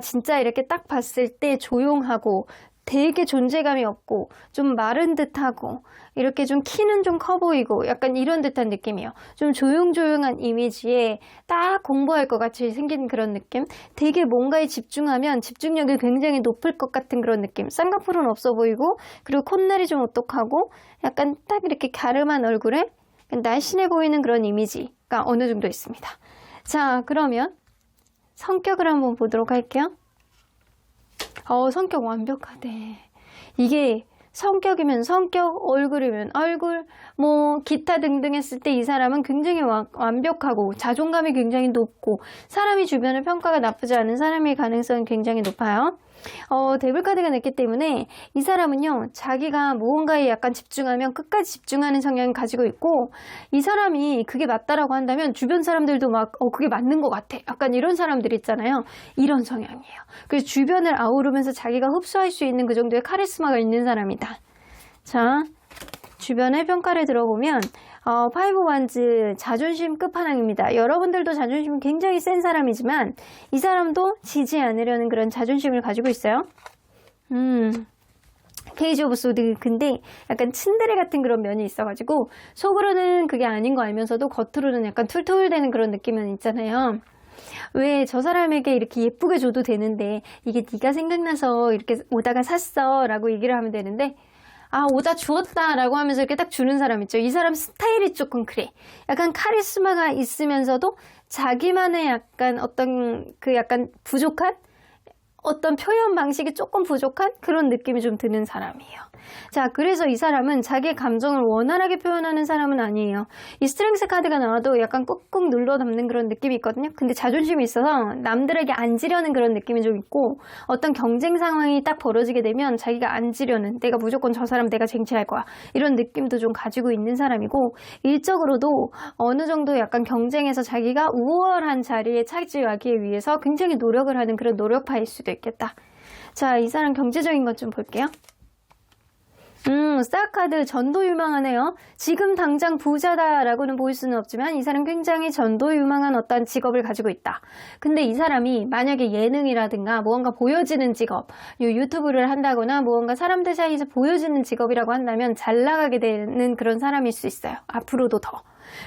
진짜 이렇게 딱 봤을 때 조용하고 되게 존재감이 없고 좀 마른 듯하고 이렇게 좀 키는 좀 커 보이고 약간 이런 듯한 느낌이에요. 좀 조용조용한 이미지에 딱 공부할 것 같이 생긴 그런 느낌. 되게 뭔가에 집중하면 집중력이 굉장히 높을 것 같은 그런 느낌. 쌍꺼풀은 없어 보이고 그리고 콧날이 좀 오똑하고 약간 딱 이렇게 갸름한 얼굴에 날씬해 보이는 그런 이미지가 어느 정도 있습니다. 자, 그러면 성격을 한번 보도록 할게요. 성격 완벽하대. 이게 성격이면 성격, 얼굴이면 얼굴, 기타 등등 했을 때 이 사람은 굉장히 완벽하고 자존감이 굉장히 높고 사람이 주변의 평가가 나쁘지 않은 사람일 가능성이 굉장히 높아요. 데블카드가 냈기 때문에 이 사람은요, 자기가 무언가에 약간 집중하면 끝까지 집중하는 성향을 가지고 있고, 이 사람이 그게 맞다라고 한다면 주변 사람들도 그게 맞는 것 같아. 약간 이런 사람들 있잖아요. 이런 성향이에요. 그래서 주변을 아우르면서 자기가 흡수할 수 있는 그 정도의 카리스마가 있는 사람이다. 자, 주변의 평가를 들어보면 파이브 원즈 자존심 끝판왕입니다. 여러분들도 자존심이 굉장히 센 사람이지만 이 사람도 지지 않으려는 그런 자존심을 가지고 있어요. 페이지 오브 소드. 근데 약간 츤데레 같은 그런 면이 있어가지고 속으로는 그게 아닌 거 알면서도 겉으로는 약간 툴툴대는 그런 느낌은 있잖아요. 왜 저 사람에게 이렇게 예쁘게 줘도 되는데 이게 네가 생각나서 이렇게 오다가 샀어 라고 얘기를 하면 되는데, 아, 오다 주었다 라고 하면서 이렇게 딱 주는 사람 있죠. 이 사람 스타일이 조금 그래. 약간 카리스마가 있으면서도 자기만의 약간 어떤 그 약간 부족한 어떤 표현 방식이 조금 부족한 그런 느낌이 좀 드는 사람이에요. 자, 그래서 이 사람은 자기의 감정을 원활하게 표현하는 사람은 아니에요. 이 스트렝스 카드가 나와도 약간 꾹꾹 눌러 담는 그런 느낌이 있거든요. 근데 자존심이 있어서 남들에게 앉으려는 그런 느낌이 좀 있고, 어떤 경쟁 상황이 딱 벌어지게 되면 자기가 앉으려는, 내가 무조건 저 사람 내가 쟁취할 거야, 이런 느낌도 좀 가지고 있는 사람이고, 일적으로도 어느 정도 약간 경쟁에서 자기가 우월한 자리에 차지하기 위해서 굉장히 노력을 하는 그런 노력파일 수도 있겠다. 자, 이 사람 경제적인 것 좀 볼게요. 스타카드 전도 유망하네요. 지금 당장 부자다라고는 보일 수는 없지만 이 사람 굉장히 전도 유망한 어떤 직업을 가지고 있다. 근데 이 사람이 만약에 예능이라든가 무언가 보여지는 직업, 유튜브를 한다거나 무언가 사람들 사이에서 보여지는 직업이라고 한다면 잘 나가게 되는 그런 사람일 수 있어요. 앞으로도 더.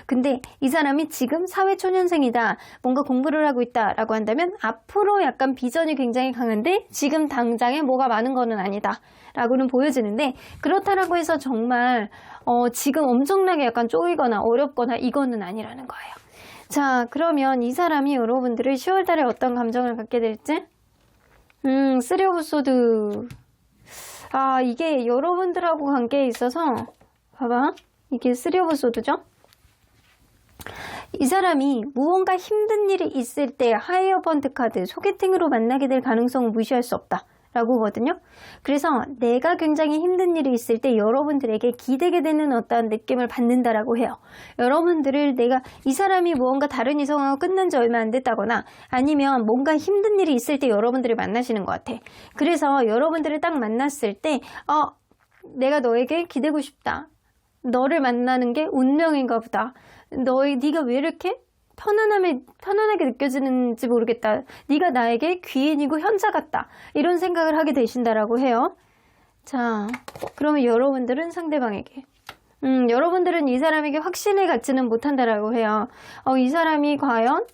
근데 이 사람이 지금 사회초년생이다, 뭔가 공부를 하고 있다 라고 한다면 앞으로 약간 비전이 굉장히 강한데 지금 당장에 뭐가 많은 거는 아니다 라고는 보여지는데, 그렇다라고 해서 정말 지금 엄청나게 약간 쪼이거나 어렵거나 이거는 아니라는 거예요. 자, 그러면 이 사람이 여러분들을 10월달에 어떤 감정을 갖게 될지? 쓰리 오브 소드. 아, 이게 여러분들하고 관계에 있어서 봐봐, 이게 쓰리 오브 소드죠? 이 사람이 무언가 힘든 일이 있을 때 하이어번트 카드, 소개팅으로 만나게 될 가능성을 무시할 수 없다 라고 하거든요. 그래서 내가 굉장히 힘든 일이 있을 때 여러분들에게 기대게 되는 어떠한 느낌을 받는다라고 해요. 여러분들을 내가, 이 사람이 무언가 다른 이성하고 끝난 지 얼마 안 됐다거나 아니면 뭔가 힘든 일이 있을 때 여러분들을 만나시는 것 같아. 그래서 여러분들을 딱 만났을 때 내가 너에게 기대고 싶다, 너를 만나는 게 운명인가 보다, 네가 왜 이렇게 편안하게 느껴지는지 모르겠다, 네가 나에게 귀인이고 현자 같다, 이런 생각을 하게 되신다라고 해요. 자, 그러면 여러분들은 상대방에게, 여러분들은 이 사람에게 확신을 갖지는 못한다라고 해요. 이 사람이 과연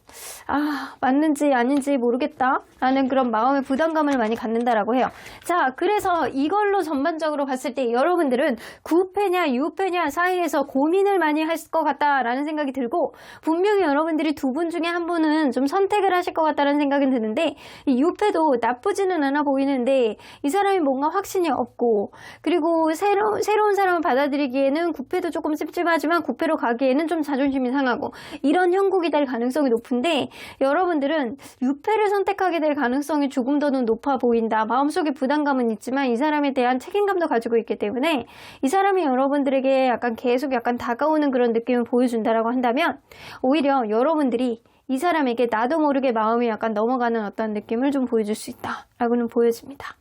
맞는지 아닌지 모르겠다 라는 그런 마음의 부담감을 많이 갖는다라고 해요. 자, 그래서 이걸로 전반적으로 봤을 때 여러분들은 9패냐 6패냐 사이에서 고민을 많이 할 것 같다라는 생각이 들고, 분명히 여러분들이 두 분 중에 한 분은 좀 선택을 하실 것 같다는 생각이 드는데, 이 6패도 나쁘지는 않아 보이는데 이 사람이 뭔가 확신이 없고, 그리고 새로운 사람을 받아들이기에는 9패도 조금 찝찝하지만 9패로 가기에는 좀 자존심이 상하고, 이런 형국이 될 가능성이 높은데 여러분들은 6패를 선택하게 될 가능성이 조금 더는 높아 보인다. 마음속에 부담감은 있지만 이 사람에 대한 책임감도 가지고 있기 때문에 이 사람이 여러분들에게 약간 계속 약간 다가오는 그런 느낌을 보여준다라고 한다면, 오히려 여러분들이 이 사람에게 나도 모르게 마음이 약간 넘어가는 어떤 느낌을 좀 보여줄 수 있다라고는 보여집니다.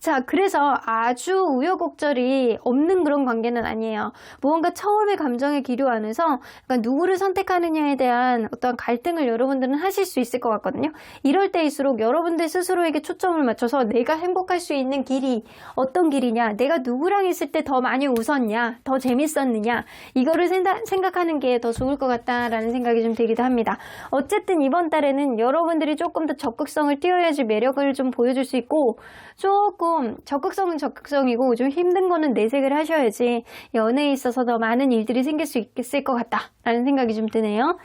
자, 그래서 아주 우여곡절이 없는 그런 관계는 아니에요. 무언가 처음에 감정의 기류 안에서 약간 누구를 선택하느냐에 대한 어떤 갈등을 여러분들은 하실 수 있을 것 같거든요. 이럴 때일수록 여러분들 스스로에게 초점을 맞춰서 내가 행복할 수 있는 길이 어떤 길이냐, 내가 누구랑 있을 때 더 많이 웃었냐, 더 재밌었느냐, 이거를 생각하는 게 더 좋을 것 같다라는 생각이 좀 들기도 합니다. 어쨌든 이번 달에는 여러분들이 조금 더 적극성을 띄워야지 매력을 좀 보여줄 수 있고, 조금 적극성은 적극성이고 좀 힘든 거는 내색을 하셔야지 연애에 있어서 더 많은 일들이 생길 수 있을 것 같다라는 생각이 좀 드네요.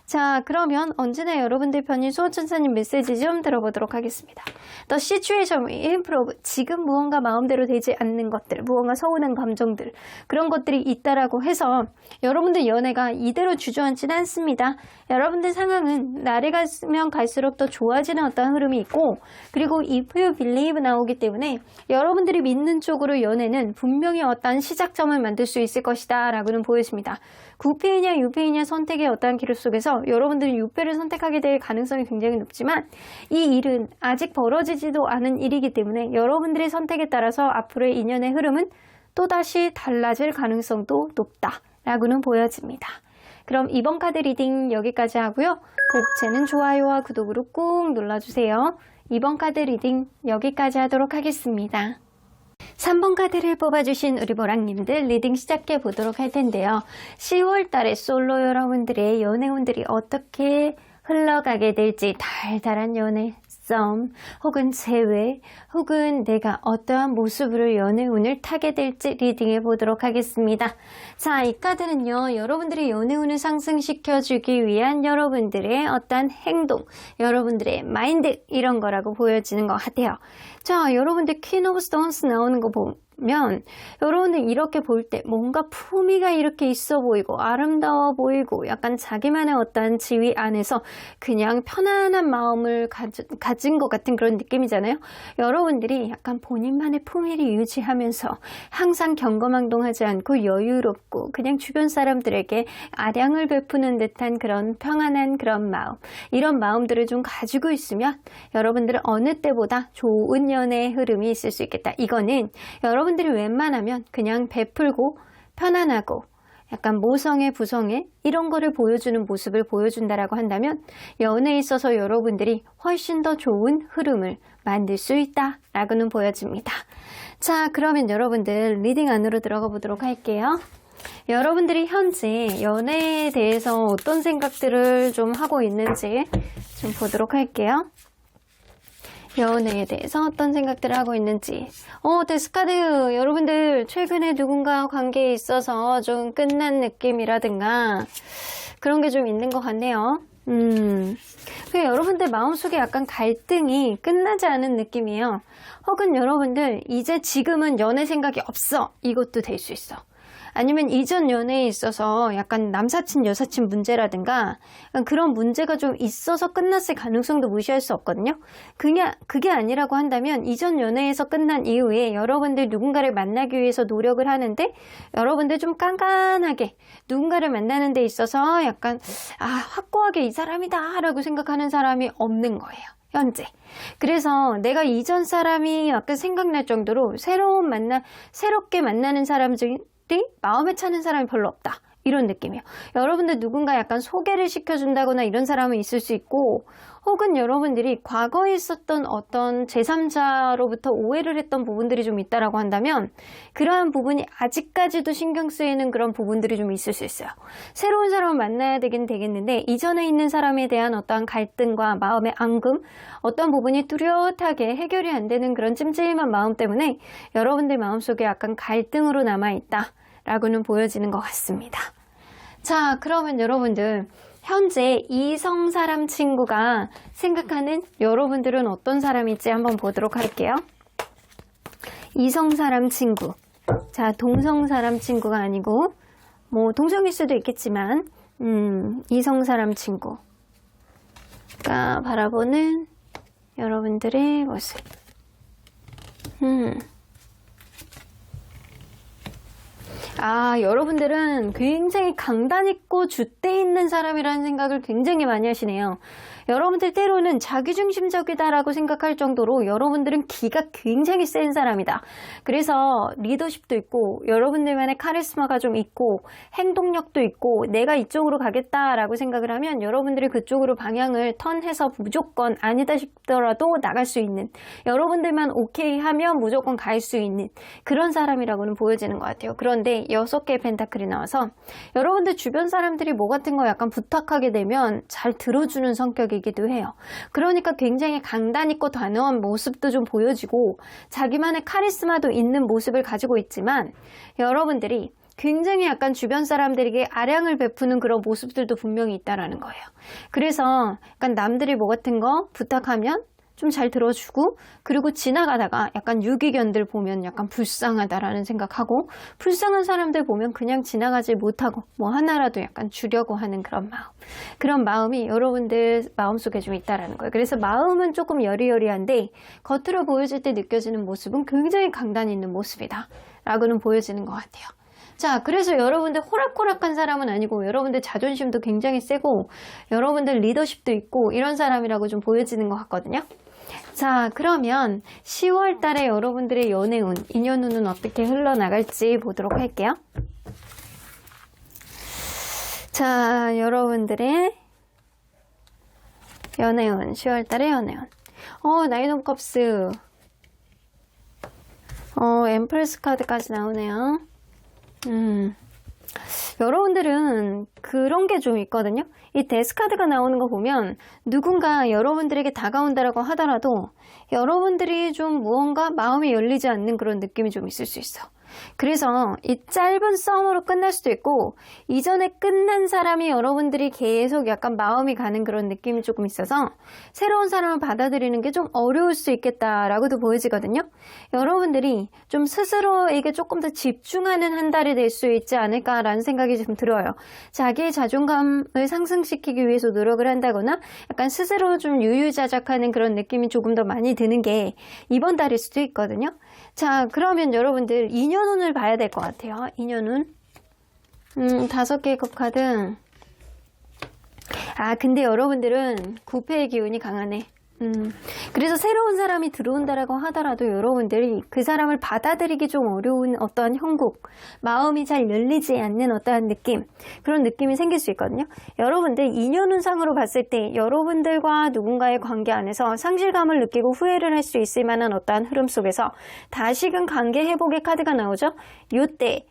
자, 그러면 언제나 여러분들 편인 수호천사님 메시지 좀 들어보도록 하겠습니다. The situation will improve. 지금 무언가 마음대로 되지 않는 것들, 무언가 서운한 감정들, 그런 것들이 있다라고 해서 여러분들 연애가 이대로 주저앉지는 않습니다. 여러분들 상황은 날이 가면 갈수록 더 좋아지는 어떤 흐름이 있고, 그리고 if you believe 나오기 때문에 여러분들이 믿는 쪽으로 연애는 분명히 어떤 시작점을 만들 수 있을 것이다 라고는 보여집니다. 9패이냐 6패이냐 선택의 어떠한 기록 속에서 여러분들은 6패를 선택하게 될 가능성이 굉장히 높지만, 이 일은 아직 벌어지지도 않은 일이기 때문에 여러분들의 선택에 따라서 앞으로의 인연의 흐름은 또다시 달라질 가능성도 높다라고는 보여집니다. 그럼 이번 카드 리딩 여기까지 하고요. 복채는 좋아요와 구독으로 꾹 눌러주세요. 이번 카드 리딩 여기까지 하도록 하겠습니다. 3번 카드를 뽑아주신 우리 보랑님들 리딩 시작해 보도록 할 텐데요. 10월 달에 솔로 여러분들의 연애운들이 어떻게 흘러가게 될지 달달한 연애, 썸, 혹은 재회, 혹은 내가 어떠한 모습으로 연애운을 타게 될지 리딩해 보도록 하겠습니다. 자, 이 카드는요, 여러분들이 연애운을 상승시켜주기 위한 여러분들의 어떠한 행동, 여러분들의 마인드, 이런 거라고 보여지는 것 같아요. 자, 여러분들 퀸 오브 스톤스 나오는 거 보면 여러분들 이렇게 볼 때 뭔가 품위가 이렇게 있어 보이고 아름다워 보이고 약간 자기만의 어떠한 지위 안에서 그냥 편안한 마음을 가진 것 같은 그런 느낌이잖아요. 여러분들이 약간 본인만의 품위를 유지하면서 항상 경거망동하지 않고 여유롭고 그냥 주변 사람들에게 아량을 베푸는 듯한 그런 평안한 그런 마음, 이런 마음들을 좀 가지고 있으면 여러분들은 어느 때보다 좋은 연애의 흐름이 있을 수 있겠다. 이거는 여러분들이 웬만하면 그냥 베풀고 편안하고 약간 모성애 부성애 이런 거를 보여주는 모습을 보여준다라고 한다면 연애에 있어서 여러분들이 훨씬 더 좋은 흐름을 만들 수 있다라고는 보여집니다. 자, 그러면 여러분들 리딩 안으로 들어가 보도록 할게요. 여러분들이 현재 연애에 대해서 어떤 생각들을 좀 하고 있는지 좀 보도록 할게요. 연애에 대해서 어떤 생각들을 하고 있는지. 데스카드, 여러분들 최근에 누군가와 관계에 있어서 좀 끝난 느낌이라든가 그런 게 좀 있는 것 같네요. 여러분들 마음속에 약간 갈등이 끝나지 않은 느낌이에요. 혹은 여러분들 이제 지금은 연애 생각이 없어, 이것도 될 수 있어. 아니면 이전 연애에 있어서 약간 남사친 여사친 문제라든가 그런 문제가 좀 있어서 끝났을 가능성도 무시할 수 없거든요. 그게 아니라고 한다면 이전 연애에서 끝난 이후에 여러분들 누군가를 만나기 위해서 노력을 하는데 여러분들 좀 깐깐하게 누군가를 만나는 데 있어서 약간 확고하게 이 사람이다 라고 생각하는 사람이 없는 거예요. 현재. 그래서 내가 이전 사람이 약간 생각날 정도로 새롭게 만나는 사람들이 마음에 차는 사람이 별로 없다. 이런 느낌이에요. 여러분들 누군가 약간 소개를 시켜준다거나 이런 사람은 있을 수 있고, 혹은 여러분들이 과거에 있었던 어떤 제3자로부터 오해를 했던 부분들이 좀 있다라고 한다면 그러한 부분이 아직까지도 신경 쓰이는 그런 부분들이 좀 있을 수 있어요. 새로운 사람을 만나야 되겠는데 이전에 있는 사람에 대한 어떠한 갈등과 마음의 앙금, 어떤 부분이 뚜렷하게 해결이 안 되는 그런 찜찜한 마음 때문에 여러분들 마음속에 약간 갈등으로 남아있다 라고는 보여지는 것 같습니다. 자, 그러면 여러분들 현재 이성 사람 친구가 생각하는 여러분들은 어떤 사람일지 한번 보도록 할게요. 이성 사람 친구. 자, 동성 사람 친구가 아니고 뭐 동성일 수도 있겠지만 이성 사람 친구가 바라보는 여러분들의 모습. 여러분들은 굉장히 강단 있고 줏대 있는 사람이라는 생각을 굉장히 많이 하시네요. 여러분들 때로는 자기중심적이다라고 생각할 정도로 여러분들은 기가 굉장히 센 사람이다. 그래서 리더십도 있고 여러분들만의 카리스마가 좀 있고 행동력도 있고 내가 이쪽으로 가겠다라고 생각을 하면 여러분들이 그쪽으로 방향을 턴해서 무조건 아니다 싶더라도 나갈 수 있는, 여러분들만 오케이 하면 무조건 갈 수 있는 그런 사람이라고는 보여지는 것 같아요. 그런데 6개의 펜타클이 나와서 여러분들 주변 사람들이 뭐 같은 거 약간 부탁하게 되면 잘 들어주는 성격이기도 해요. 그러니까 굉장히 강단 있고 단호한 모습도 좀 보여지고 자기만의 카리스마도 있는 모습을 가지고 있지만 여러분들이 굉장히 약간 주변 사람들에게 아량을 베푸는 그런 모습들도 분명히 있다라는 거예요. 그래서 약간 남들이 뭐 같은 거 부탁하면 좀 잘 들어주고, 그리고 지나가다가 약간 유기견들 보면 약간 불쌍하다라는 생각하고, 불쌍한 사람들 보면 그냥 지나가지 못하고 뭐 하나라도 약간 주려고 하는 그런 마음, 그런 마음이 여러분들 마음속에 좀 있다라는 거예요. 그래서 마음은 조금 여리여리한데 겉으로 보여질 때 느껴지는 모습은 굉장히 강단 있는 모습이다 라고는 보여지는 것 같아요. 자, 그래서 여러분들 호락호락한 사람은 아니고 여러분들 자존심도 굉장히 세고 여러분들 리더십도 있고 이런 사람이라고 좀 보여지는 것 같거든요. 자, 그러면 10월 달에 여러분들의 연애운, 인연운은 어떻게 흘러나갈지 보도록 할게요. 자, 여러분들의 연애운, 10월 달의 연애운. 나인 오브 컵스. 엠프레스 카드까지 나오네요. 여러분들은 그런 게 좀 있거든요. 이 데스 카드가 나오는 거 보면 누군가 여러분들에게 다가온다라고 하더라도 여러분들이 좀 무언가 마음이 열리지 않는 그런 느낌이 좀 있을 수 있어. 그래서 이 짧은 썸으로 끝날 수도 있고 이전에 끝난 사람이 여러분들이 계속 약간 마음이 가는 그런 느낌이 조금 있어서 새로운 사람을 받아들이는 게 좀 어려울 수 있겠다라고도 보여지거든요. 여러분들이 좀 스스로에게 조금 더 집중하는 한 달이 될 수 있지 않을까라는 생각이 좀 들어요. 자기의 자존감을 상승시키기 위해서 노력을 한다거나 약간 스스로 좀 유유자적하는 그런 느낌이 조금 더 많이 드는 게 이번 달일 수도 있거든요. 자, 그러면 여러분들 인연운을 봐야 될 것 같아요. 인연운. 5개의 컵 카드. 근데 여러분들은 9패의 기운이 강하네. 그래서 새로운 사람이 들어온다라고 하더라도 여러분들이 그 사람을 받아들이기 좀 어려운 어떠한 형국, 마음이 잘 열리지 않는 어떠한 느낌, 그런 느낌이 생길 수 있거든요. 여러분들 인연운상으로 봤을 때 여러분들과 누군가의 관계 안에서 상실감을 느끼고 후회를 할 수 있을 만한 어떠한 흐름 속에서 다시금 관계 회복의 카드가 나오죠. 요때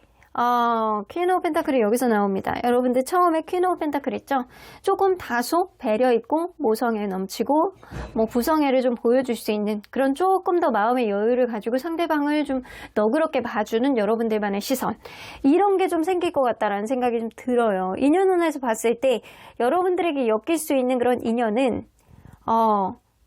퀸 오브 펜타클이 여기서 나옵니다. 여러분들 처음에 퀸 오브 펜타클 있죠? 조금 다소 배려 있고 모성애 넘치고 뭐 부성애를 좀 보여줄 수 있는 그런 조금 더 마음의 여유를 가지고 상대방을 좀 너그럽게 봐주는 여러분들만의 시선, 이런 게 좀 생길 것 같다라는 생각이 좀 들어요. 인연운에서 봤을 때 여러분들에게 엮일 수 있는 그런 인연은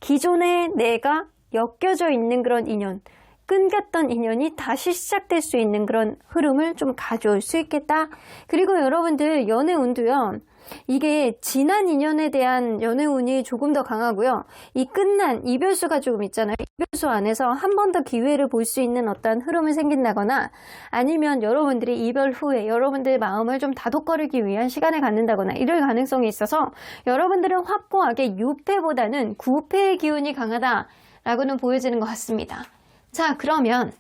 기존에 내가 엮여져 있는 그런 인연, 끊겼던 인연이 다시 시작될 수 있는 그런 흐름을 좀 가져올 수 있겠다. 그리고 여러분들 연애운도요. 이게 지난 인연에 대한 연애운이 조금 더 강하고요. 이 끝난 이별수가 조금 있잖아요. 이별수 안에서 한 번 더 기회를 볼 수 있는 어떤 흐름이 생긴다거나 아니면 여러분들이 이별 후에 여러분들의 마음을 좀 다독거리기 위한 시간을 갖는다거나 이럴 가능성이 있어서 여러분들은 확고하게 6패보다는 9패의 기운이 강하다라고는 보여지는 것 같습니다. 자, 그러면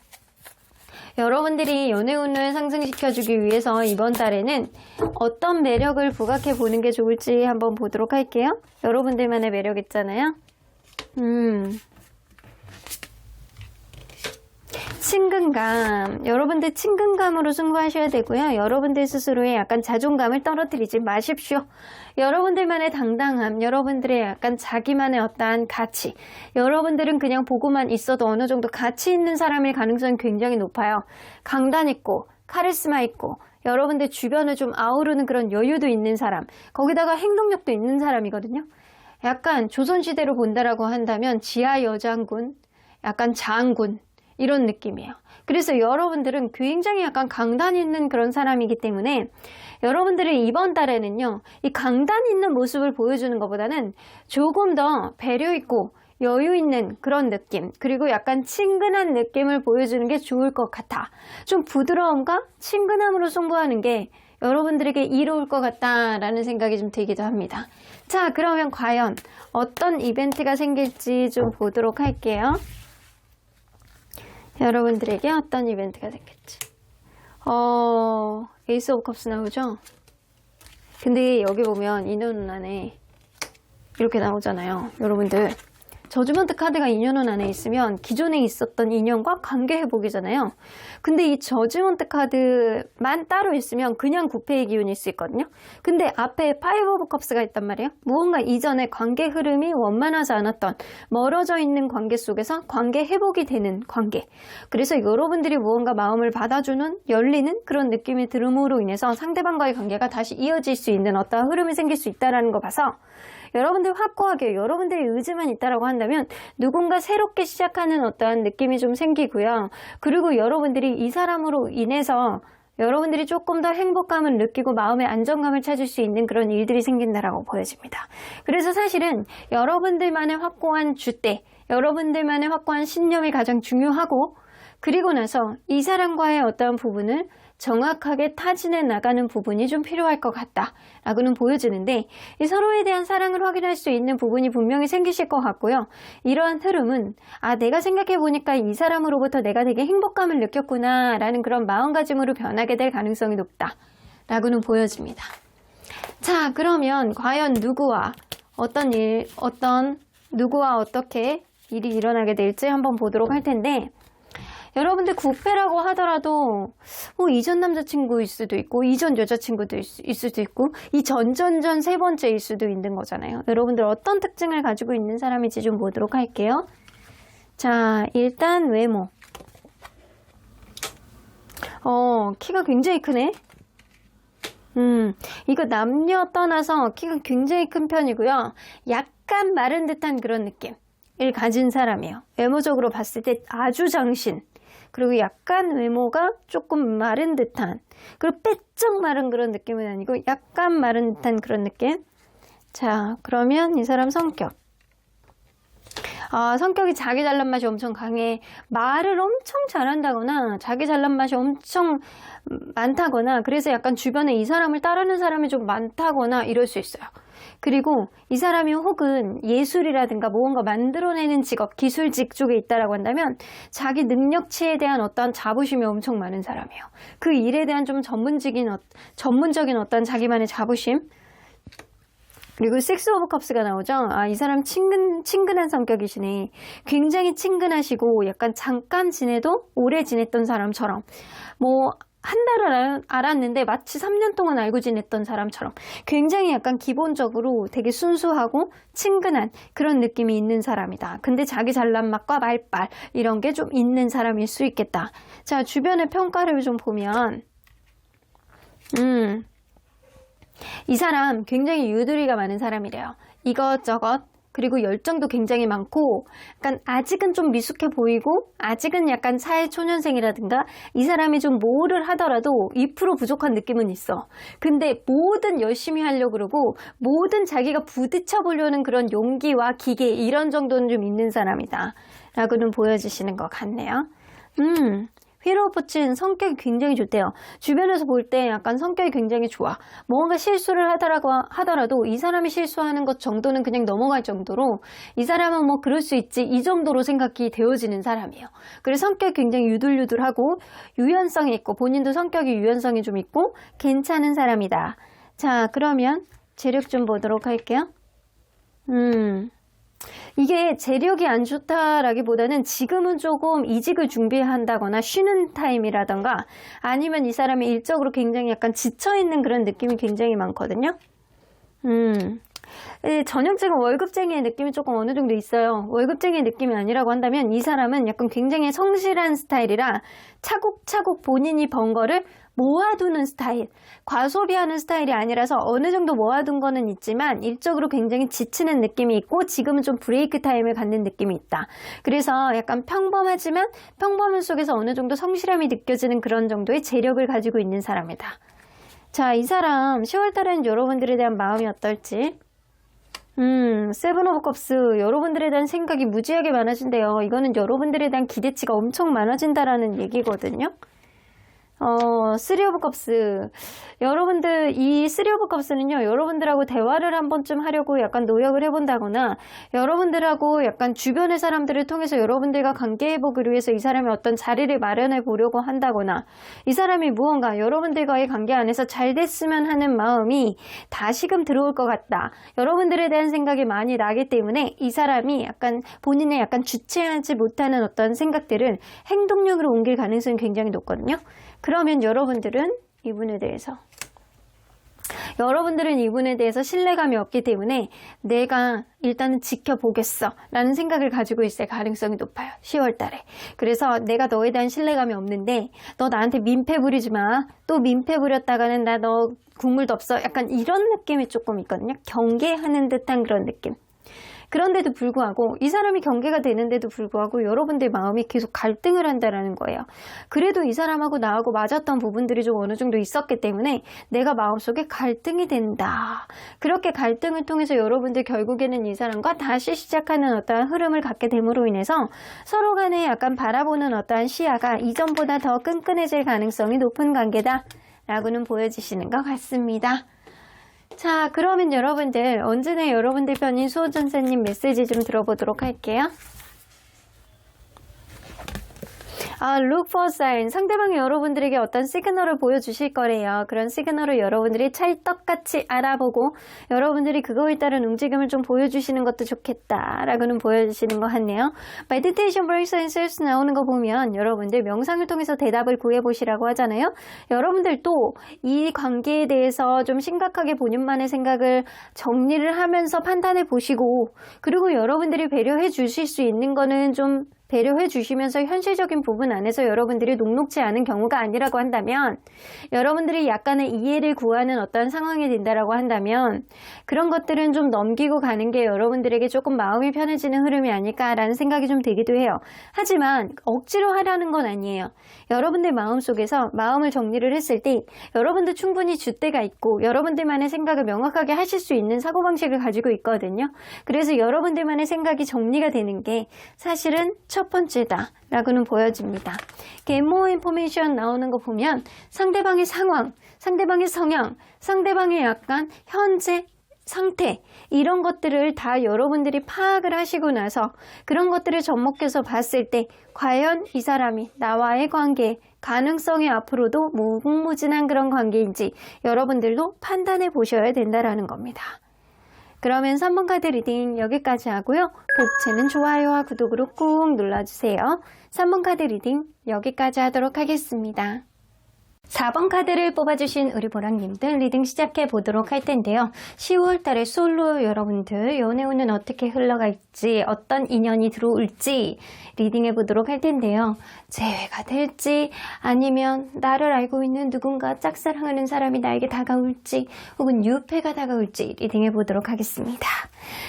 여러분들이 연애운을 상승시켜주기 위해서 이번 달에는 어떤 매력을 부각해 보는 게 좋을지 한번 보도록 할게요. 여러분들만의 매력 있잖아요. 친근감. 여러분들 친근감으로 승부하셔야 되고요. 여러분들 스스로의 약간 자존감을 떨어뜨리지 마십시오. 여러분들만의 당당함, 여러분들의 약간 자기만의 어떠한 가치, 여러분들은 그냥 보고만 있어도 어느 정도 가치 있는 사람일 가능성이 굉장히 높아요. 강단 있고 카리스마 있고 여러분들 주변을 좀 아우르는 그런 여유도 있는 사람, 거기다가 행동력도 있는 사람이거든요. 약간 조선시대로 본다라고 한다면 지하 여장군, 약간 장군, 이런 느낌이에요. 그래서 여러분들은 굉장히 약간 강단 있는 그런 사람이기 때문에 여러분들이 이번 달에는요, 이 강단 있는 모습을 보여주는 것보다는 조금 더 배려 있고 여유 있는 그런 느낌, 그리고 약간 친근한 느낌을 보여주는 게 좋을 것 같아. 좀 부드러움과 친근함으로 승부하는 게 여러분들에게 이로울 것 같다라는 생각이 좀 들기도 합니다. 자, 그러면 과연 어떤 이벤트가 생길지 좀 보도록 할게요. 여러분들에게 어떤 이벤트가 생길지. 에이스 오브 컵스 나오죠? 근데 여기 보면 인연운 안에 이렇게 나오잖아요. 여러분들 저주먼트 카드가 인연운 안에 있으면 기존에 있었던 인연과 관계 회복이잖아요. 근데 이 저주먼트 카드만 따로 있으면 그냥 9패의 기운일 수 있거든요. 근데 앞에 파이브 오브 컵스가 있단 말이에요. 무언가 이전에 관계 흐름이 원만하지 않았던 멀어져 있는 관계 속에서 관계 회복이 되는 관계. 그래서 여러분들이 무언가 마음을 받아주는 열리는 그런 느낌이 들음으로 인해서 상대방과의 관계가 다시 이어질 수 있는 어떤 흐름이 생길 수 있다는 거 봐서 여러분들 확고하게 여러분들의 의지만 있다라고 한다면 누군가 새롭게 시작하는 어떠한 느낌이 좀 생기고요. 그리고 여러분들이 이 사람으로 인해서 여러분들이 조금 더 행복감을 느끼고 마음의 안정감을 찾을 수 있는 그런 일들이 생긴다라고 보여집니다. 그래서 사실은 여러분들만의 확고한 주대, 여러분들만의 확고한 신념이 가장 중요하고, 그리고 나서 이 사람과의 어떠한 부분을 정확하게 타진해 나가는 부분이 좀 필요할 것 같다라고는 보여지는데, 이 서로에 대한 사랑을 확인할 수 있는 부분이 분명히 생기실 것 같고요. 이러한 흐름은 내가 생각해보니까 이 사람으로부터 내가 되게 행복감을 느꼈구나 라는 그런 마음가짐으로 변하게 될 가능성이 높다라고는 보여집니다. 자, 그러면 과연 누구와 누구와 어떻게 일이 일어나게 될지 한번 보도록 할 텐데, 여러분들 구패라고 하더라도 뭐 이전 남자친구일 수도 있고 이전 여자친구도 있을 수도 있고 이 전전전 세 번째일 수도 있는 거잖아요. 여러분들 어떤 특징을 가지고 있는 사람인지 좀 보도록 할게요. 자, 일단 외모. 키가 굉장히 크네. 이거 남녀 떠나서 키가 굉장히 큰 편이고요. 약간 마른 듯한 그런 느낌을 가진 사람이에요. 외모적으로 봤을 때 아주 장신. 그리고 약간 외모가 조금 마른 듯한, 그리고 빼쩍 마른 그런 느낌은 아니고 약간 마른 듯한 그런 느낌. 자, 그러면 이 사람 성격. 성격이 자기 잘난 맛이 엄청 강해. 말을 엄청 잘한다거나 자기 잘난 맛이 엄청 많다거나, 그래서 약간 주변에 이 사람을 따르는 사람이 좀 많다거나 이럴 수 있어요. 그리고 이 사람이 혹은 예술이라든가 무언가 만들어내는 직업, 기술직 쪽에 있다라고 한다면 자기 능력치에 대한 어떤 자부심이 엄청 많은 사람이에요. 그 일에 대한 좀 전문적인 어떤 자기만의 자부심. 그리고 식스 오브 컵스가 나오죠. 이 사람 친근한 성격이시네. 굉장히 친근하시고 약간 잠깐 지내도 오래 지냈던 사람처럼, 뭐 한 달을 알았는데 마치 3년 동안 알고 지냈던 사람처럼 굉장히 약간 기본적으로 되게 순수하고 친근한 그런 느낌이 있는 사람이다. 근데 자기 잘난 맛과 말빨 이런 게 좀 있는 사람일 수 있겠다. 자, 주변의 평가를 좀 보면 이 사람 굉장히 유두리가 많은 사람이래요. 이것저것, 그리고 열정도 굉장히 많고 약간 아직은 좀 미숙해 보이고 아직은 약간 사회초년생이라든가 이 사람이 좀 뭐를 하더라도 2% 부족한 느낌은 있어. 근데 뭐든 열심히 하려고 그러고 뭐든 자기가 부딪혀 보려는 그런 용기와 기계 이런 정도는 좀 있는 사람이다 라고는 보여지시는 것 같네요. 휘로 포친 성격이 굉장히 좋대요. 주변에서 볼 때 약간 성격이 굉장히 좋아. 뭔가 실수를 하더라도 이 사람이 실수하는 것 정도는 그냥 넘어갈 정도로 이 사람은 뭐 그럴 수 있지 이 정도로 생각이 되어지는 사람이에요. 그래서 성격이 굉장히 유들유들하고 유연성이 있고 본인도 성격이 유연성이 좀 있고 괜찮은 사람이다. 자, 그러면 재력 좀 보도록 할게요. 이게 재력이 안 좋다라기보다는 지금은 조금 이직을 준비한다거나 쉬는 타임이라던가 아니면 이 사람이 일적으로 굉장히 약간 지쳐있는 그런 느낌이 굉장히 많거든요. 전형적인 월급쟁이의 느낌이 조금 어느 정도 있어요. 월급쟁이의 느낌이 아니라고 한다면 이 사람은 약간 굉장히 성실한 스타일이라 차곡차곡 본인이 번 거를 모아두는 스타일, 과소비하는 스타일이 아니라서 어느 정도 모아둔 거는 있지만 일적으로 굉장히 지치는 느낌이 있고 지금은 좀 브레이크 타임을 갖는 느낌이 있다. 그래서 약간 평범하지만 평범함 속에서 어느 정도 성실함이 느껴지는 그런 정도의 재력을 가지고 있는 사람이다. 자, 이 사람 10월달에는 여러분들에 대한 마음이 어떨지. 세븐 오브 컵스, 여러분들에 대한 생각이 무지하게 많아진대요. 이거는 여러분들에 대한 기대치가 엄청 많아진다라는 얘기거든요. 쓰리 오브 컵스. 여러분들, 이 쓰리 오브 컵스는요, 여러분들하고 대화를 한 번쯤 하려고 약간 노력을 해본다거나, 여러분들하고 약간 주변의 사람들을 통해서 여러분들과 관계회복을 위해서 이 사람이 어떤 자리를 마련해 보려고 한다거나, 이 사람이 무언가 여러분들과의 관계 안에서 잘 됐으면 하는 마음이 다시금 들어올 것 같다. 여러분들에 대한 생각이 많이 나기 때문에 이 사람이 약간 본인의 약간 주체하지 못하는 어떤 생각들을 행동력으로 옮길 가능성이 굉장히 높거든요. 그러면 여러분들은 이분에 대해서 신뢰감이 없기 때문에 내가 일단은 지켜보겠어 라는 생각을 가지고 있을 가능성이 높아요. 10월 달에. 그래서 내가 너에 대한 신뢰감이 없는데 너 나한테 민폐 부리지 마. 또 민폐 부렸다가는 나 너 국물도 없어. 약간 이런 느낌이 조금 있거든요. 경계하는 듯한 그런 느낌. 그런데도 불구하고 이 사람이 경계가 되는데도 불구하고 여러분들 마음이 계속 갈등을 한다라는 거예요. 그래도 이 사람하고 나하고 맞았던 부분들이 좀 어느 정도 있었기 때문에 내가 마음속에 갈등이 된다. 그렇게 갈등을 통해서 여러분들 결국에는 이 사람과 다시 시작하는 어떠한 흐름을 갖게 됨으로 인해서 서로 간에 약간 바라보는 어떠한 시야가 이전보다 더 끈끈해질 가능성이 높은 관계다 라고는 보여지시는 것 같습니다. 자, 그러면 여러분들 언제나 여러분들 편인 수호전사님 메시지 좀 들어보도록 할게요. look for sign. 상대방이 여러분들에게 어떤 시그널을 보여주실 거래요. 그런 시그널을 여러분들이 찰떡같이 알아보고 여러분들이 그거에 따른 움직임을 좀 보여주시는 것도 좋겠다라고는 보여주시는 것 같네요. Meditation breaks and answers 나오는 거 보면 여러분들 명상을 통해서 대답을 구해보시라고 하잖아요. 여러분들도 이 관계에 대해서 좀 심각하게 본인만의 생각을 정리를 하면서 판단해 보시고, 그리고 여러분들이 배려해 주실 수 있는 거는 좀 배려해 주시면서 현실적인 부분 안에서 여러분들이 녹록지 않은 경우가 아니라고 한다면, 여러분들이 약간의 이해를 구하는 어떤 상황이 된다라고 한다면 그런 것들은 좀 넘기고 가는 게 여러분들에게 조금 마음이 편해지는 흐름이 아닐까라는 생각이 좀 들기도 해요. 하지만 억지로 하라는 건 아니에요. 여러분들 마음속에서 마음을 정리를 했을 때 여러분들 충분히 줏대가 있고 여러분들만의 생각을 명확하게 하실 수 있는 사고방식을 가지고 있거든요. 그래서 여러분들만의 생각이 정리가 되는 게 사실은 첫 번째다 라고는 보여집니다. Get more information 나오는 거 보면 상대방의 상황, 상대방의 성향, 상대방의 약간 현재 상태, 이런 것들을 다 여러분들이 파악을 하시고 나서 그런 것들을 접목해서 봤을 때 과연 이 사람이 나와의 관계, 가능성이 앞으로도 무궁무진한 그런 관계인지 여러분들도 판단해 보셔야 된다라는 겁니다. 그러면 3번 카드 리딩 여기까지 하고요. 복채는 좋아요와 구독으로 꾹 눌러주세요. 3번 카드 리딩 여기까지 하도록 하겠습니다. 4번 카드를 뽑아주신 우리 보랑님들 리딩 시작해 보도록 할 텐데요. 10월 달에 솔로 여러분들 연애운은 어떻게 흘러갈지, 어떤 인연이 들어올지 리딩해 보도록 할 텐데요. 재회가 될지, 아니면 나를 알고 있는 누군가 짝사랑하는 사람이 나에게 다가올지, 혹은 유패가 다가올지 리딩해 보도록 하겠습니다.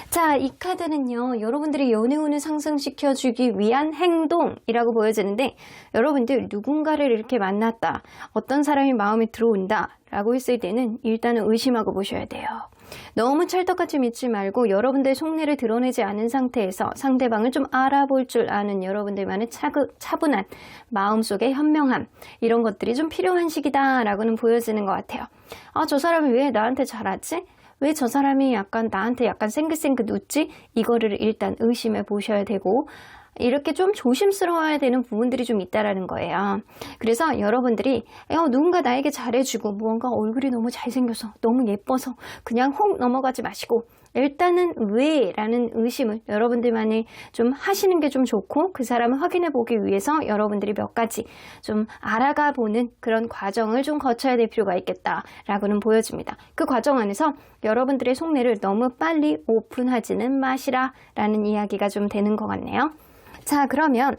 자, 이 카드는요, 여러분들이 연애운을 상승시켜주기 위한 행동이라고 보여지는데, 여러분들 누군가를 이렇게 만났다, 어떤 사람이 마음에 들어온다 라고 했을 때는 일단은 의심하고 보셔야 돼요. 너무 찰떡같이 믿지 말고 여러분들의 속내를 드러내지 않은 상태에서 상대방을 좀 알아볼 줄 아는 여러분들만의 차분한 마음속의 현명함, 이런 것들이 좀 필요한 시기다 라고는 보여지는 것 같아요. 저 사람이 왜 나한테 잘하지? 왜 저 사람이 약간 나한테 약간 생긋생긋 웃지? 이거를 일단 의심해 보셔야 되고, 이렇게 좀 조심스러워야 되는 부분들이 좀 있다라는 거예요. 그래서 여러분들이 누군가 나에게 잘해주고 무언가 얼굴이 너무 잘생겨서 너무 예뻐서 그냥 혹 넘어가지 마시고, 일단은 왜? 라는 의심을 여러분들만이 좀 하시는 게 좀 좋고, 그 사람을 확인해 보기 위해서 여러분들이 몇 가지 좀 알아가 보는 그런 과정을 좀 거쳐야 될 필요가 있겠다라고는 보여집니다. 그 과정 안에서 여러분들의 속내를 너무 빨리 오픈하지는 마시라 라는 이야기가 좀 되는 것 같네요. 자, 그러면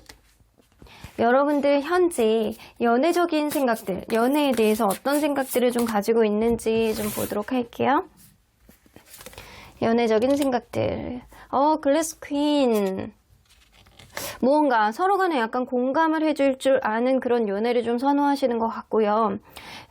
여러분들 현재 연애적인 생각들, 연애에 대해서 어떤 생각들을 좀 가지고 있는지 좀 보도록 할게요. 연애적인 생각들. 글래스 퀸. 무언가 서로 간에 약간 공감을 해줄 줄 아는 그런 연애를 좀 선호하시는 것 같고요.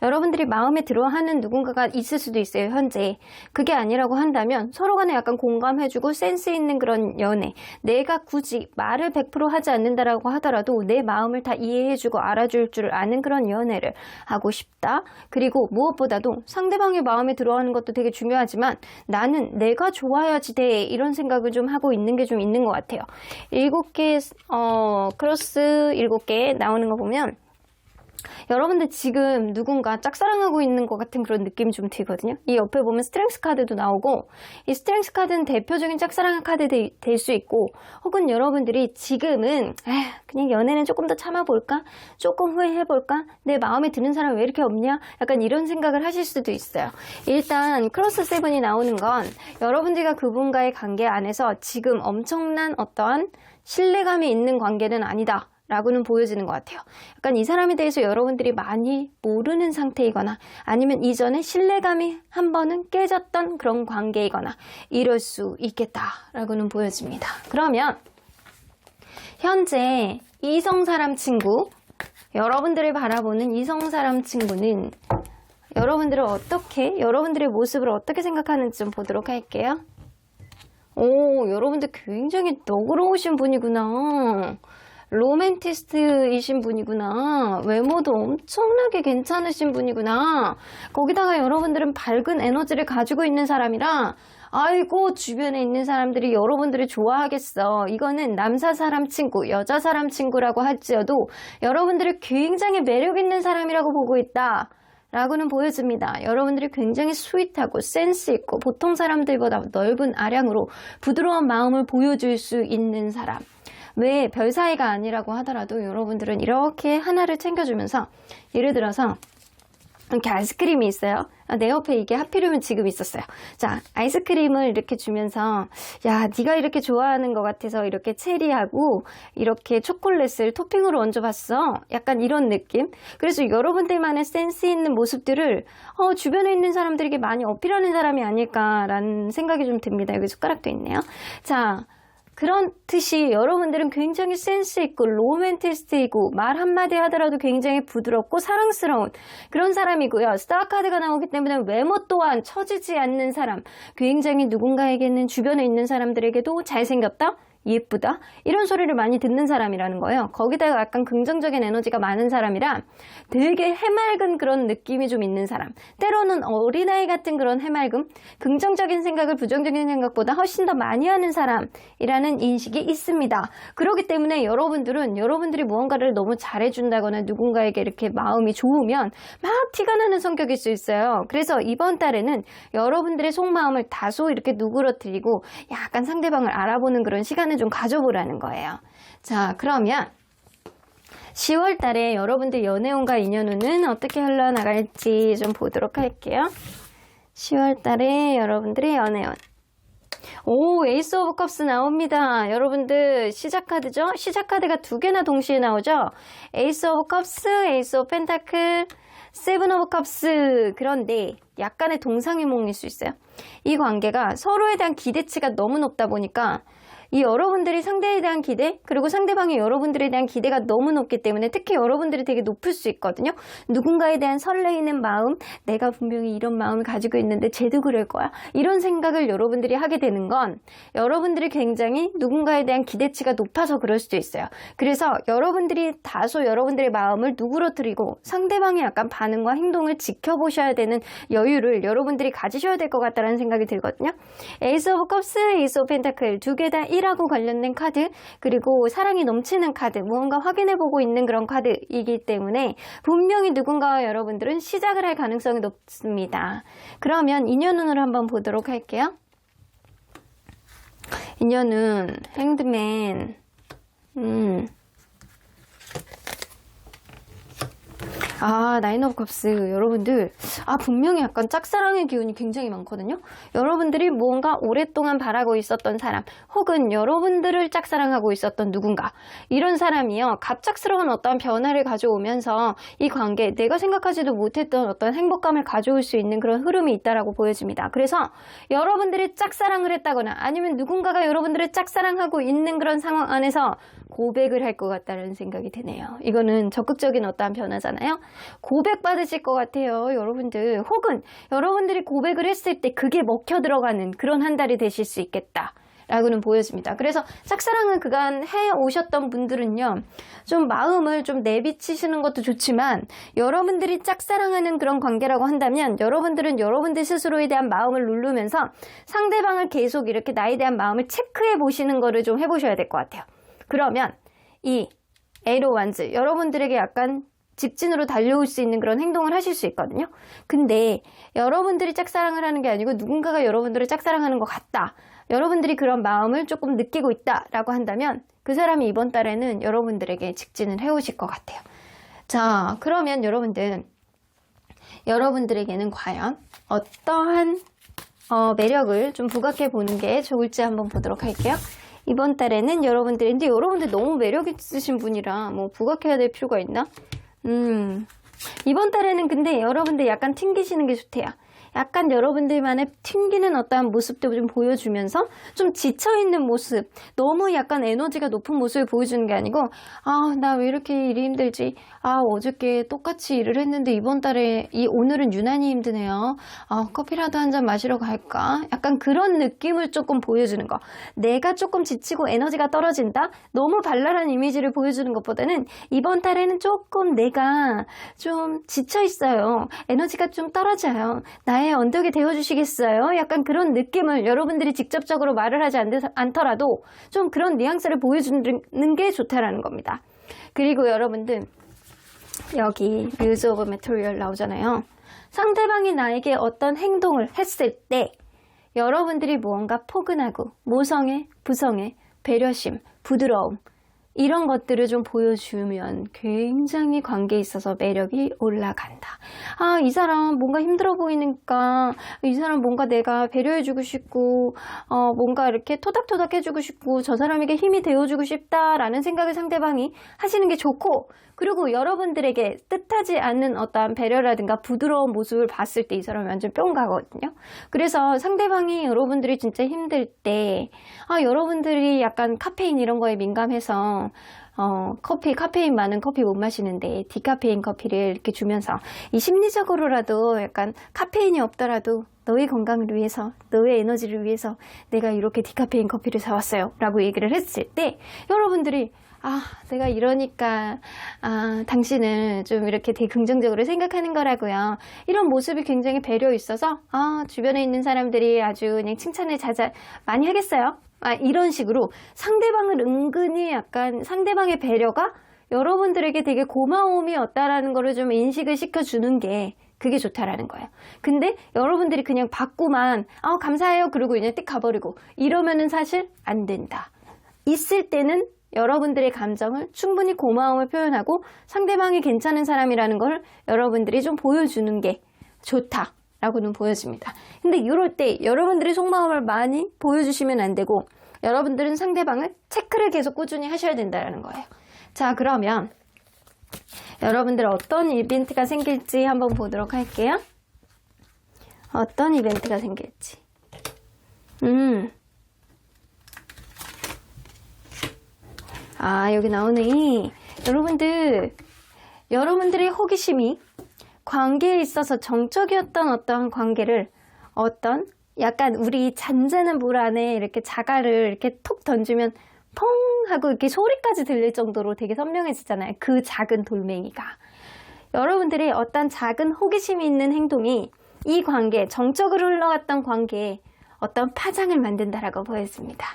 여러분들이 마음에 들어하는 누군가가 있을 수도 있어요, 현재. 그게 아니라고 한다면 서로 간에 약간 공감해주고 센스 있는 그런 연애. 내가 굳이 말을 100% 하지 않는다라고 하더라도 내 마음을 다 이해해주고 알아줄 줄 아는 그런 연애를 하고 싶다. 그리고 무엇보다도 상대방의 마음에 들어하는 것도 되게 중요하지만 나는 내가 좋아야지 돼, 이런 생각을 좀 하고 있는 게 좀 있는 것 같아요. 7개 크로스 7개 나오는 거 보면 여러분들 지금 누군가 짝사랑하고 있는 것 같은 그런 느낌이 좀 들거든요. 이 옆에 보면 스트렝스 카드도 나오고, 이 스트렝스 카드는 대표적인 짝사랑 카드 될 수 있고, 혹은 여러분들이 지금은 그냥 연애는 조금 더 참아볼까? 조금 후회해볼까? 내 마음에 드는 사람 왜 이렇게 없냐? 약간 이런 생각을 하실 수도 있어요. 일단 크로스 7이 나오는 건 여러분들과 그분과의 관계 안에서 지금 엄청난 어떠한 신뢰감이 있는 관계는 아니다 라고는 보여지는 것 같아요. 약간 이 사람에 대해서 여러분들이 많이 모르는 상태이거나, 아니면 이전에 신뢰감이 한 번은 깨졌던 그런 관계이거나 이럴 수 있겠다라고는 보여집니다. 그러면 현재 이성사람 친구, 여러분들을 바라보는 이성사람 친구는 여러분들의 모습을 어떻게 생각하는지 좀 보도록 할게요. 여러분들 굉장히 너그러우신 분이구나. 로맨티스트이신 분이구나. 외모도 엄청나게 괜찮으신 분이구나. 거기다가 여러분들은 밝은 에너지를 가지고 있는 사람이라 아이고 주변에 있는 사람들이 여러분들을 좋아하겠어. 이거는 남사 사람 친구, 여자 사람 친구라고 할지어도 여러분들을 굉장히 매력 있는 사람이라고 보고 있다. 라고는 보여집니다. 여러분들이 굉장히 스윗하고 센스 있고 보통 사람들보다 넓은 아량으로 부드러운 마음을 보여줄 수 있는 사람. 왜 별 사이가 아니라고 하더라도 여러분들은 이렇게 하나를 챙겨주면서 예를 들어서 이렇게 아이스크림이 있어요. 내 옆에 이게 하필이면 지금 있었어요. 자, 아이스크림을 이렇게 주면서 야, 네가 이렇게 좋아하는 것 같아서 이렇게 체리하고 이렇게 초콜릿을 토핑으로 얹어봤어. 약간 이런 느낌. 그래서 여러분들만의 센스 있는 모습들을 주변에 있는 사람들에게 많이 어필하는 사람이 아닐까라는 생각이 좀 듭니다. 여기 숟가락도 있네요. 자, 그렇듯이 여러분들은 굉장히 센스 있고 로맨티스트이고 말 한마디 하더라도 굉장히 부드럽고 사랑스러운 그런 사람이고요. 스타 카드가 나오기 때문에 외모 또한 처지지 않는 사람, 굉장히 누군가에게는 주변에 있는 사람들에게도 잘생겼다? 예쁘다? 이런 소리를 많이 듣는 사람이라는 거예요. 거기다가 약간 긍정적인 에너지가 많은 사람이라 되게 해맑은 그런 느낌이 좀 있는 사람. 때로는 어린아이 같은 그런 해맑음, 긍정적인 생각을 부정적인 생각보다 훨씬 더 많이 하는 사람이라는 인식이 있습니다. 그렇기 때문에 여러분들은 여러분들이 무언가를 너무 잘해준다거나 누군가에게 이렇게 마음이 좋으면 막 티가 나는 성격일 수 있어요. 그래서 이번 달에는 여러분들의 속마음을 다소 이렇게 누그러뜨리고 약간 상대방을 알아보는 그런 시간을 좀 가져보라는 거예요. 자, 그러면 10월 달에 여러분들 연애운과 인연운은 어떻게 흘러나갈지 좀 보도록 할게요. 10월 달에 여러분들의 연애운. 오, 에이스 오브 컵스 나옵니다. 여러분들 시작 카드죠? 시작 카드가 두 개나 동시에 나오죠? 에이스 오브 컵스, 에이스 오브 펜타클, 세븐 오브 컵스. 그런데 약간의 동상이몽일 수 있어요. 이 관계가 서로에 대한 기대치가 너무 높다 보니까 이 여러분들이 상대에 대한 기대 그리고 상대방이 여러분들에 대한 기대가 너무 높기 때문에 특히 여러분들이 되게 높을 수 있거든요. 누군가에 대한 설레이는 마음, 내가 분명히 이런 마음을 가지고 있는데 쟤도 그럴 거야. 이런 생각을 여러분들이 하게 되는 건 여러분들이 굉장히 누군가에 대한 기대치가 높아서 그럴 수도 있어요. 그래서 여러분들이 다소 여러분들의 마음을 누그러뜨리고 상대방의 약간 반응과 행동을 지켜보셔야 되는 여유를 여러분들이 가지셔야 될 것 같다는 생각이 들거든요. 에이스 오브 컵스, 에이스 오브 펜타클 두 개 다 1하고 관련된 카드 그리고 사랑이 넘치는 카드 무언가 확인해보고 있는 그런 카드이기 때문에 분명히 누군가와 여러분들은 시작을 할 가능성이 높습니다. 그러면 인연운으로 한번 보도록 할게요. 인연운 행드맨 나인 오브 컵스 여러분들 분명히 약간 짝사랑의 기운이 굉장히 많거든요. 여러분들이 무언가 오랫동안 바라고 있었던 사람 혹은 여러분들을 짝사랑하고 있었던 누군가 이런 사람이요. 갑작스러운 어떤 변화를 가져오면서 이 관계 내가 생각하지도 못했던 어떤 행복감을 가져올 수 있는 그런 흐름이 있다라고 보여집니다. 그래서 여러분들이 짝사랑을 했다거나 아니면 누군가가 여러분들을 짝사랑하고 있는 그런 상황 안에서 고백을 할 것 같다는 생각이 드네요. 이거는 적극적인 어떠한 변화잖아요. 고백 받으실 것 같아요. 여러분들 혹은 여러분들이 고백을 했을 때 그게 먹혀 들어가는 그런 한 달이 되실 수 있겠다 라고는 보여집니다. 그래서 짝사랑을 그간 해오셨던 분들은요 좀 마음을 좀 내비치시는 것도 좋지만 여러분들이 짝사랑하는 그런 관계라고 한다면 여러분들은 여러분들 스스로에 대한 마음을 누르면서 상대방을 계속 이렇게 나에 대한 마음을 체크해 보시는 거를 좀 해보셔야 될 것 같아요. 그러면 이 에이트 오브 원즈 여러분들에게 약간 직진으로 달려올 수 있는 그런 행동을 하실 수 있거든요. 근데 여러분들이 짝사랑을 하는 게 아니고 누군가가 여러분들을 짝사랑하는 것 같다. 여러분들이 그런 마음을 조금 느끼고 있다라고 한다면 그 사람이 이번 달에는 여러분들에게 직진을 해오실 것 같아요. 자, 그러면 여러분들에게는 과연 어떠한 매력을 좀 부각해 보는 게 좋을지 한번 보도록 할게요. 이번 달에는 여러분들 너무 매력 있으신 분이라 뭐 부각해야 될 필요가 있나? 이번 달에는 근데 여러분들 약간 튕기시는 게 좋대요. 약간 여러분들만의 튕기는 어떠한 모습도 좀 보여주면서 좀 지쳐있는 모습, 너무 약간 에너지가 높은 모습을 보여주는 게 아니고 아, 나 왜 이렇게 일이 힘들지? 아, 어저께 똑같이 일을 했는데 이번 달에 오늘은 유난히 힘드네요. 아, 커피라도 한 잔 마시러 갈까? 약간 그런 느낌을 조금 보여주는 거. 내가 조금 지치고 에너지가 떨어진다? 너무 발랄한 이미지를 보여주는 것보다는 이번 달에는 조금 내가 좀 지쳐있어요. 에너지가 좀 떨어져요. 나의 언덕이 되어주시겠어요? 약간 그런 느낌을 여러분들이 직접적으로 말을 하지 않더라도 좀 그런 뉘앙스를 보여주는 게 좋다라는 겁니다. 그리고 여러분들 여기 뮤즈 오브 메테리얼 나오잖아요. 상대방이 나에게 어떤 행동을 했을 때 여러분들이 무언가 포근하고 모성애, 부성애, 배려심, 부드러움 이런 것들을 좀 보여주면 굉장히 관계에 있어서 매력이 올라간다. 아, 이 사람 뭔가 힘들어 보이니까 이 사람 뭔가 내가 배려해주고 싶고 뭔가 이렇게 토닥토닥 해주고 싶고 저 사람에게 힘이 되어주고 싶다라는 생각을 상대방이 하시는 게 좋고 그리고 여러분들에게 뜻하지 않는 어떠한 배려라든가 부드러운 모습을 봤을 때 이 사람이 완전 뿅 가거든요. 그래서 상대방이 여러분들이 진짜 힘들 때 여러분들이 약간 카페인 이런 거에 민감해서 카페인 많은 커피 못 마시는데 디카페인 커피를 이렇게 주면서 이 심리적으로라도 약간 카페인이 없더라도 너의 건강을 위해서, 너의 에너지를 위해서 내가 이렇게 디카페인 커피를 사왔어요 라고 얘기를 했을 때 여러분들이 내가 이러니까 당신을 좀 이렇게 되게 긍정적으로 생각하는 거라고요. 이런 모습이 굉장히 배려 있어서 주변에 있는 사람들이 아주 그냥 칭찬을 많이 하겠어요. 이런 식으로 상대방을 은근히 약간 상대방의 배려가 여러분들에게 되게 고마움이 없다라는 거를 좀 인식을 시켜주는 게 그게 좋다라는 거예요. 근데 여러분들이 그냥 받고만 감사해요 그러고 그냥 띡 가버리고 이러면은 사실 안 된다. 있을 때는 여러분들의 감정을 충분히 고마움을 표현하고 상대방이 괜찮은 사람이라는 걸 여러분들이 좀 보여주는 게 좋다라고는 보여집니다. 근데 이럴 때 여러분들의 속마음을 많이 보여주시면 안 되고 여러분들은 상대방을 체크를 계속 꾸준히 하셔야 된다는 거예요. 자, 그러면 여러분들 어떤 이벤트가 생길지 한번 보도록 할게요. 어떤 이벤트가 생길지. 여기 나오네. 여러분들의 호기심이 관계에 있어서 정적이었던 어떠한 관계를 약간 우리 잔잔한 물 안에 이렇게 자갈을 이렇게 톡 던지면 펑 하고 이렇게 소리까지 들릴 정도로 되게 선명해지잖아요. 그 작은 돌멩이가. 여러분들이 어떤 작은 호기심이 있는 행동이 이 관계, 정적으로 흘러갔던 관계에 어떤 파장을 만든다라고 보였습니다.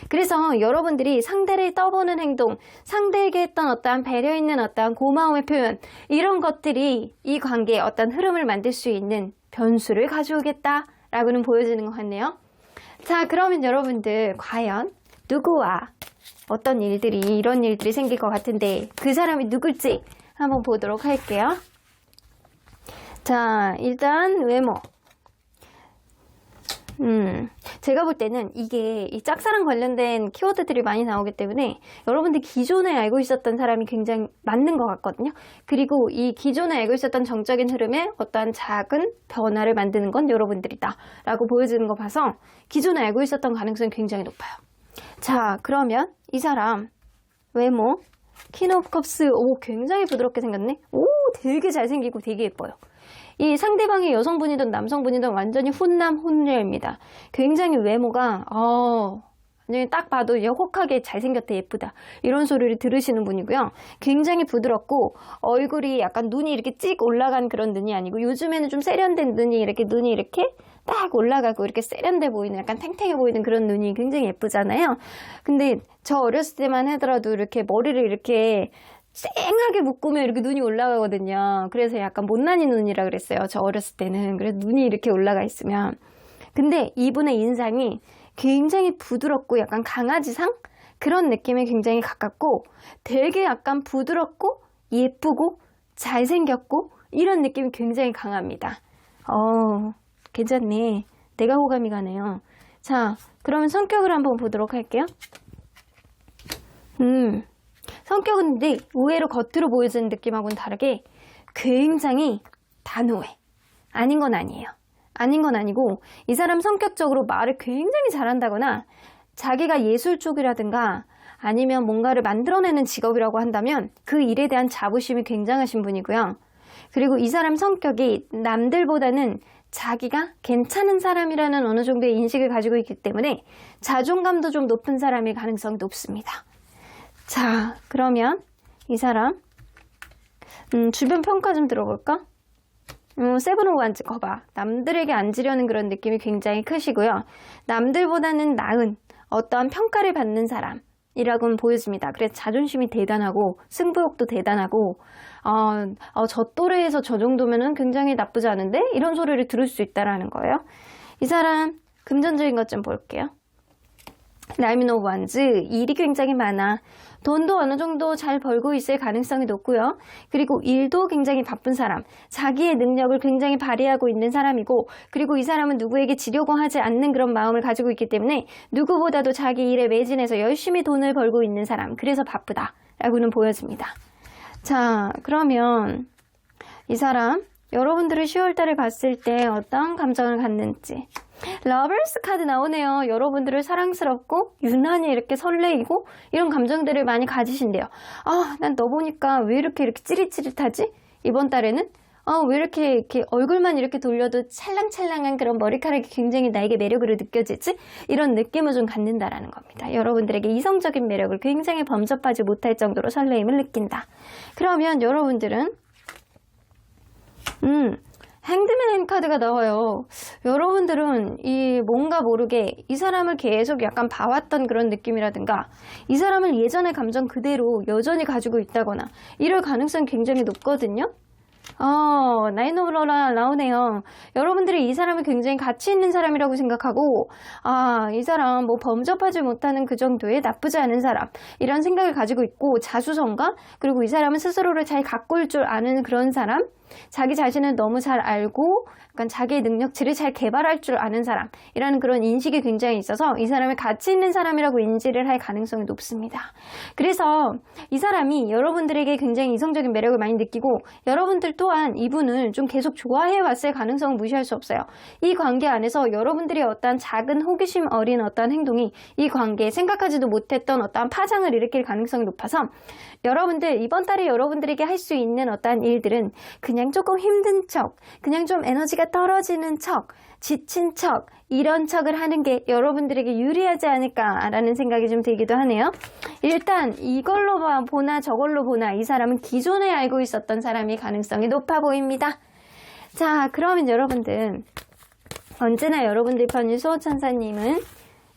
그래서 여러분들이 상대를 떠보는 행동, 상대에게 했던 어떠한 배려 있는 어떠한 고마움의 표현 이런 것들이 이 관계에 어떤 흐름을 만들 수 있는 변수를 가져오겠다라고는 보여지는 것 같네요. 자, 그러면 여러분들 과연 누구와 어떤 이런 일들이 생길 것 같은데 그 사람이 누굴지 한번 보도록 할게요. 자, 일단 외모. 제가 볼 때는 이게 이 짝사랑 관련된 키워드들이 많이 나오기 때문에 여러분들 기존에 알고 있었던 사람이 굉장히 맞는 것 같거든요. 그리고 이 기존에 알고 있었던 정적인 흐름에 어떠한 작은 변화를 만드는 건 여러분들이다 라고 보여지는 거 봐서 기존에 알고 있었던 가능성이 굉장히 높아요. 자, 그러면 이 사람 외모 퀸 오브 컵스. 굉장히 부드럽게 생겼네. 되게 잘생기고 되게 예뻐요. 이 상대방이 여성분이든 남성분이든 완전히 훈남 훈녀입니다. 굉장히 외모가 완전히 딱 봐도 혹하게 잘생겼다 예쁘다 이런 소리를 들으시는 분이고요. 굉장히 부드럽고 얼굴이 약간 눈이 이렇게 찍 올라간 그런 눈이 아니고 요즘에는 좀 세련된 눈이 이렇게 딱 올라가고 이렇게 세련돼 보이는 약간 탱탱해 보이는 그런 눈이 굉장히 예쁘잖아요. 근데 저 어렸을 때만 하더라도 이렇게 머리를 이렇게 쌩하게 묶으면 이렇게 눈이 올라가거든요. 그래서 약간 못난이 눈이라 그랬어요. 저 어렸을 때는. 그래서 눈이 이렇게 올라가 있으면. 근데 이분의 인상이 굉장히 부드럽고 약간 강아지상? 그런 느낌에 굉장히 가깝고 되게 약간 부드럽고 예쁘고 잘생겼고 이런 느낌이 굉장히 강합니다. 괜찮네. 내가 호감이 가네요. 자, 그러면 성격을 한번 보도록 할게요. 성격은 근데 의외로 겉으로 보여지는 느낌하고는 다르게 굉장히 단호해. 아닌 건 아니에요. 아닌 건 아니고 이 사람 성격적으로 말을 굉장히 잘한다거나 자기가 예술 쪽이라든가 아니면 뭔가를 만들어내는 직업이라고 한다면 그 일에 대한 자부심이 굉장하신 분이고요. 그리고 이 사람 성격이 남들보다는 자기가 괜찮은 사람이라는 어느 정도의 인식을 가지고 있기 때문에 자존감도 좀 높은 사람일 가능성이 높습니다. 자, 그러면 이 사람 주변 평가 좀 들어볼까? 세븐 오브 완즈 거봐. 남들에게 앉으려는 그런 느낌이 굉장히 크시고요. 남들보다는 나은 어떠한 평가를 받는 사람이라고는 보여집니다. 그래서 자존심이 대단하고 승부욕도 대단하고 저 또래에서 저 정도면은 굉장히 나쁘지 않은데? 이런 소리를 들을 수 있다라는 거예요. 이 사람 금전적인 것 좀 볼게요. 나인 오브 완즈, 일이 굉장히 많아. 돈도 어느 정도 잘 벌고 있을 가능성이 높고요. 그리고 일도 굉장히 바쁜 사람, 자기의 능력을 굉장히 발휘하고 있는 사람이고, 그리고 이 사람은 누구에게 지려고 하지 않는 그런 마음을 가지고 있기 때문에 누구보다도 자기 일에 매진해서 열심히 돈을 벌고 있는 사람, 그래서 바쁘다라고는 보여집니다. 자, 그러면 이 사람 여러분들이 10월달에 봤을 때 어떤 감정을 갖는지. 러버스 카드 나오네요. 여러분들을 사랑스럽고 유난히 이렇게 설레이고 이런 감정들을 많이 가지신대요. 난 너 보니까 왜 이렇게 찌릿찌릿하지? 이번 달에는 왜 이렇게 얼굴만 이렇게 돌려도 찰랑찰랑한 그런 머리카락이 굉장히 나에게 매력으로 느껴지지? 이런 느낌을 좀 갖는다라는 겁니다. 여러분들에게 이성적인 매력을 굉장히 범접하지 못할 정도로 설레임을 느낀다. 그러면 여러분들은 행드맨 카드가 나와요. 여러분들은 이 뭔가 모르게 이 사람을 계속 약간 봐왔던 그런 느낌이라든가 이 사람을 예전의 감정 그대로 여전히 가지고 있다거나 이럴 가능성이 굉장히 높거든요. 나인 오브 러라 나오네요. 여러분들이 이 사람이 굉장히 가치 있는 사람이라고 생각하고 이 사람 뭐 범접하지 못하는 그 정도의 나쁘지 않은 사람 이런 생각을 가지고 있고 자수성가 그리고 이 사람은 스스로를 잘 가꿀 줄 아는 그런 사람 자기 자신을 너무 잘 알고 약간 자기의 능력치를 잘 개발할 줄 아는 사람이라는 그런 인식이 굉장히 있어서 이 사람을 가치 있는 사람이라고 인지를 할 가능성이 높습니다. 그래서 이 사람이 여러분들에게 굉장히 이성적인 매력을 많이 느끼고 여러분들 또한 이분을 좀 계속 좋아해 왔을 가능성은 무시할 수 없어요. 이 관계 안에서 여러분들이 어떠한 작은 호기심 어린 어떠한 행동이 이 관계에 생각하지도 못했던 어떠한 파장을 일으킬 가능성이 높아서 여러분들 이번 달에 여러분들에게 할 수 있는 어떠한 일들은 그냥 조금 힘든 척, 그냥 좀 에너지가 떨어지는 척, 지친 척, 이런 척을 하는 게 여러분들에게 유리하지 않을까라는 생각이 좀 들기도 하네요. 일단 이걸로 보나 저걸로 보나 이 사람은 기존에 알고 있었던 사람이 가능성이 높아 보입니다. 자, 그러면 여러분들 언제나 여러분들 편인 수호천사님은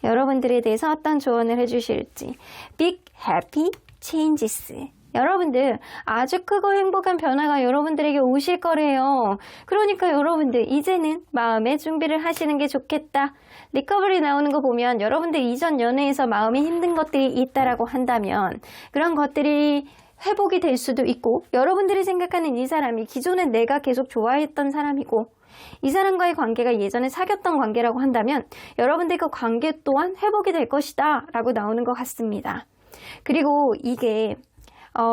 여러분들에 대해서 어떤 조언을 해주실지 Big Happy Changes 여러분들 아주 크고 행복한 변화가 여러분들에게 오실 거래요. 그러니까 여러분들 이제는 마음의 준비를 하시는 게 좋겠다. 리커버리 나오는 거 보면 여러분들 이전 연애에서 마음이 힘든 것들이 있다라고 한다면 그런 것들이 회복이 될 수도 있고 여러분들이 생각하는 이 사람이 기존에 내가 계속 좋아했던 사람이고 이 사람과의 관계가 예전에 사귀었던 관계라고 한다면 여러분들 그 관계 또한 회복이 될 것이다 라고 나오는 것 같습니다. 그리고 이게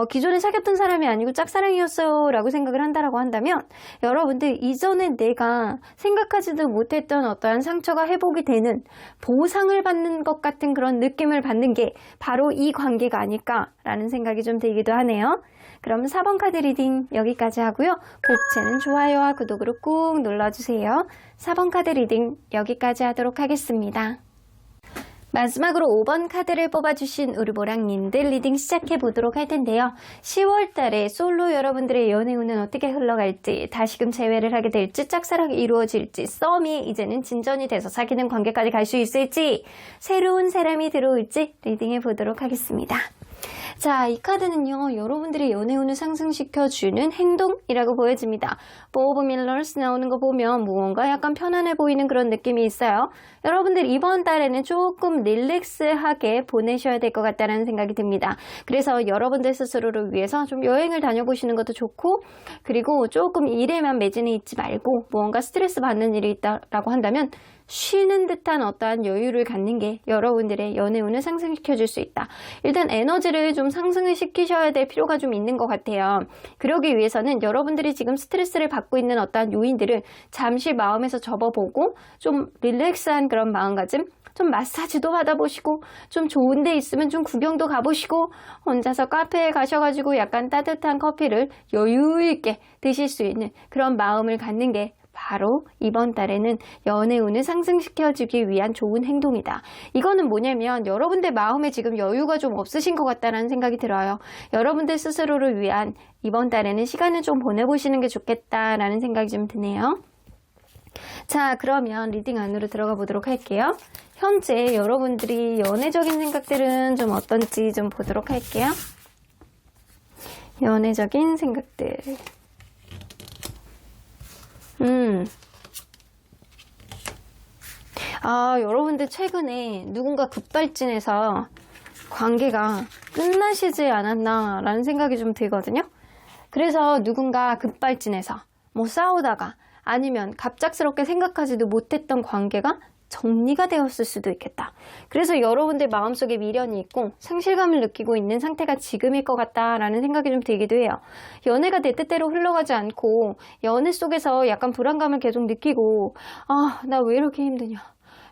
기존에 사귀었던 사람이 아니고 짝사랑이었어요 라고 생각을 한다라고 한다면 여러분들 이전에 내가 생각하지도 못했던 어떠한 상처가 회복이 되는 보상을 받는 것 같은 그런 느낌을 받는 게 바로 이 관계가 아닐까라는 생각이 좀 들기도 하네요. 그럼 4번 카드 리딩 여기까지 하고요. 복채는 좋아요와 구독으로 꾹 눌러주세요. 4번 카드 리딩 여기까지 하도록 하겠습니다. 마지막으로 5번 카드를 뽑아주신 우리 모랑님들 리딩 시작해보도록 할 텐데요. 10월 달에 솔로 여러분들의 연애운은 어떻게 흘러갈지, 다시금 재회를 하게 될지, 짝사랑이 이루어질지, 썸이 이제는 진전이 돼서 사귀는 관계까지 갈 수 있을지, 새로운 사람이 들어올지 리딩해보도록 하겠습니다. 자, 이 카드는요, 여러분들의 연애운을 상승시켜주는 행동이라고 보여집니다. 포 오브 밀러스 나오는 거 보면 무언가 약간 편안해 보이는 그런 느낌이 있어요. 여러분들 이번 달에는 조금 릴렉스하게 보내셔야 될 것 같다는 생각이 듭니다. 그래서 여러분들 스스로를 위해서 좀 여행을 다녀보시는 것도 좋고, 그리고 조금 일에만 매진해 있지 말고 무언가 스트레스 받는 일이 있다라고 한다면 쉬는 듯한 어떠한 여유를 갖는 게 여러분들의 연애운을 상승시켜 줄 수 있다. 일단 에너지를 좀 상승을 시키셔야 될 필요가 좀 있는 것 같아요. 그러기 위해서는 여러분들이 지금 스트레스를 받고 있는 어떠한 요인들을 잠시 마음에서 접어보고 좀 릴렉스한 그런 마음가짐, 좀 마사지도 받아보시고, 좀 좋은 데 있으면 좀 구경도 가보시고, 혼자서 카페에 가셔가지고 약간 따뜻한 커피를 여유 있게 드실 수 있는 그런 마음을 갖는 게 바로 이번 달에는 연애운을 상승시켜주기 위한 좋은 행동이다. 이거는 뭐냐면 여러분들 마음에 지금 여유가 좀 없으신 것 같다는 생각이 들어요. 여러분들 스스로를 위한 이번 달에는 시간을 좀 보내보시는 게 좋겠다라는 생각이 좀 드네요. 자, 그러면 리딩 안으로 들어가 보도록 할게요. 현재 여러분들이 연애적인 생각들은 좀 어떤지 좀 보도록 할게요. 연애적인 생각들. 여러분들 최근에 누군가 급발진해서 관계가 끝나시지 않았나라는 생각이 좀 들거든요. 그래서 누군가 급발진해서 뭐 싸우다가 아니면 갑작스럽게 생각하지도 못했던 관계가 정리가 되었을 수도 있겠다. 그래서 여러분들 마음속에 미련이 있고 상실감을 느끼고 있는 상태가 지금일 것 같다라는 생각이 좀 들기도 해요. 연애가 내 뜻대로 흘러가지 않고 연애 속에서 약간 불안감을 계속 느끼고 나 왜 이렇게 힘드냐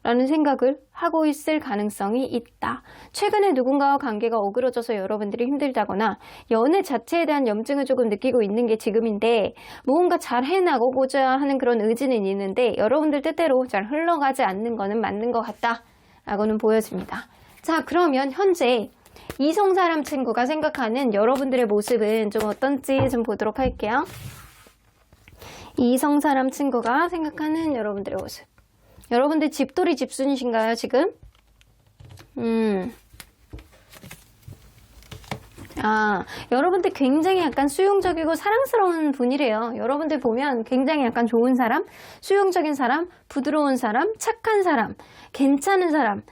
라는 생각을 하고 있을 가능성이 있다. 최근에 누군가와 관계가 어그러져서 여러분들이 힘들다거나 연애 자체에 대한 염증을 조금 느끼고 있는 게 지금인데, 무언가 잘 해나가고자 하는 그런 의지는 있는데 여러분들 뜻대로 잘 흘러가지 않는 거는 맞는 것 같다 라고는 보여집니다. 자, 그러면 현재 이성 사람 친구가 생각하는 여러분들의 모습은 좀 어떤지 좀 보도록 할게요. 이성 사람 친구가 생각하는 여러분들의 모습. 여러분들 집돌이 집순이신가요, 지금? 여러분들 굉장히 약간 수용적이고 사랑스러운 분이래요. 여러분들 보면 굉장히 약간 좋은 사람, 수용적인 사람, 부드러운 사람, 착한 사람, 괜찮은 사람.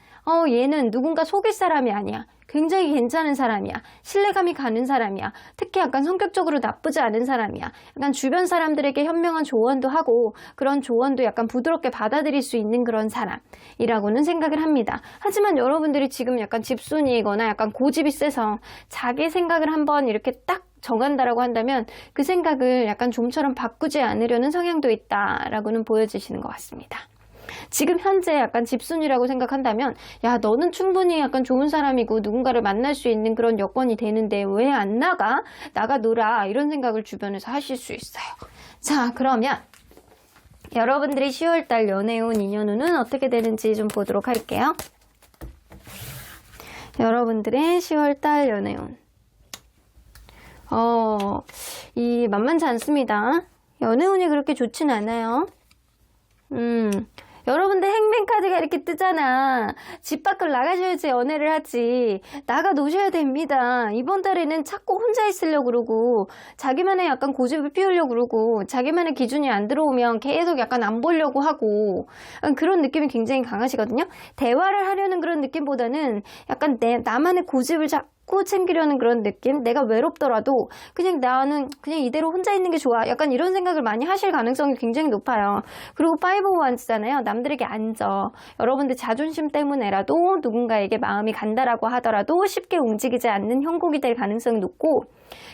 얘는 누군가 속일 사람이 아니야. 굉장히 괜찮은 사람이야. 신뢰감이 가는 사람이야. 특히 약간 성격적으로 나쁘지 않은 사람이야. 약간 주변 사람들에게 현명한 조언도 하고 그런 조언도 약간 부드럽게 받아들일 수 있는 그런 사람이라고는 생각을 합니다. 하지만 여러분들이 지금 약간 집순이거나 약간 고집이 세서 자기 생각을 한번 이렇게 딱 정한다라고 한다면 그 생각을 약간 좀처럼 바꾸지 않으려는 성향도 있다라고는 보여지시는 것 같습니다. 지금 현재 약간 집순이라고 생각한다면, 야, 너는 충분히 약간 좋은 사람이고 누군가를 만날 수 있는 그런 여건이 되는데 왜 안 나가? 나가 놀아. 이런 생각을 주변에서 하실 수 있어요. 자, 그러면 여러분들이 10월달 연애운, 인연운은 어떻게 되는지 좀 보도록 할게요. 여러분들의 10월달 연애운. 이 만만치 않습니다. 연애운이 그렇게 좋진 않아요. 여러분들 행맨카드가 이렇게 뜨잖아. 집 밖을 나가셔야지 연애를 하지. 나가 노셔야 됩니다. 이번 달에는 자꾸 혼자 있으려고 그러고 자기만의 약간 고집을 피우려고 그러고 자기만의 기준이 안 들어오면 계속 약간 안 보려고 하고 그런 느낌이 굉장히 강하시거든요. 대화를 하려는 그런 느낌보다는 약간 나만의 고집을 자꾸 챙기려는 그런 느낌? 내가 외롭더라도 그냥 나는 그냥 이대로 혼자 있는 게 좋아. 약간 이런 생각을 많이 하실 가능성이 굉장히 높아요. 그리고 5 of Wands잖아요. 남들에게 안 져. 여러분들 자존심 때문에라도 누군가에게 마음이 간다라고 하더라도 쉽게 움직이지 않는 형국이 될 가능성이 높고,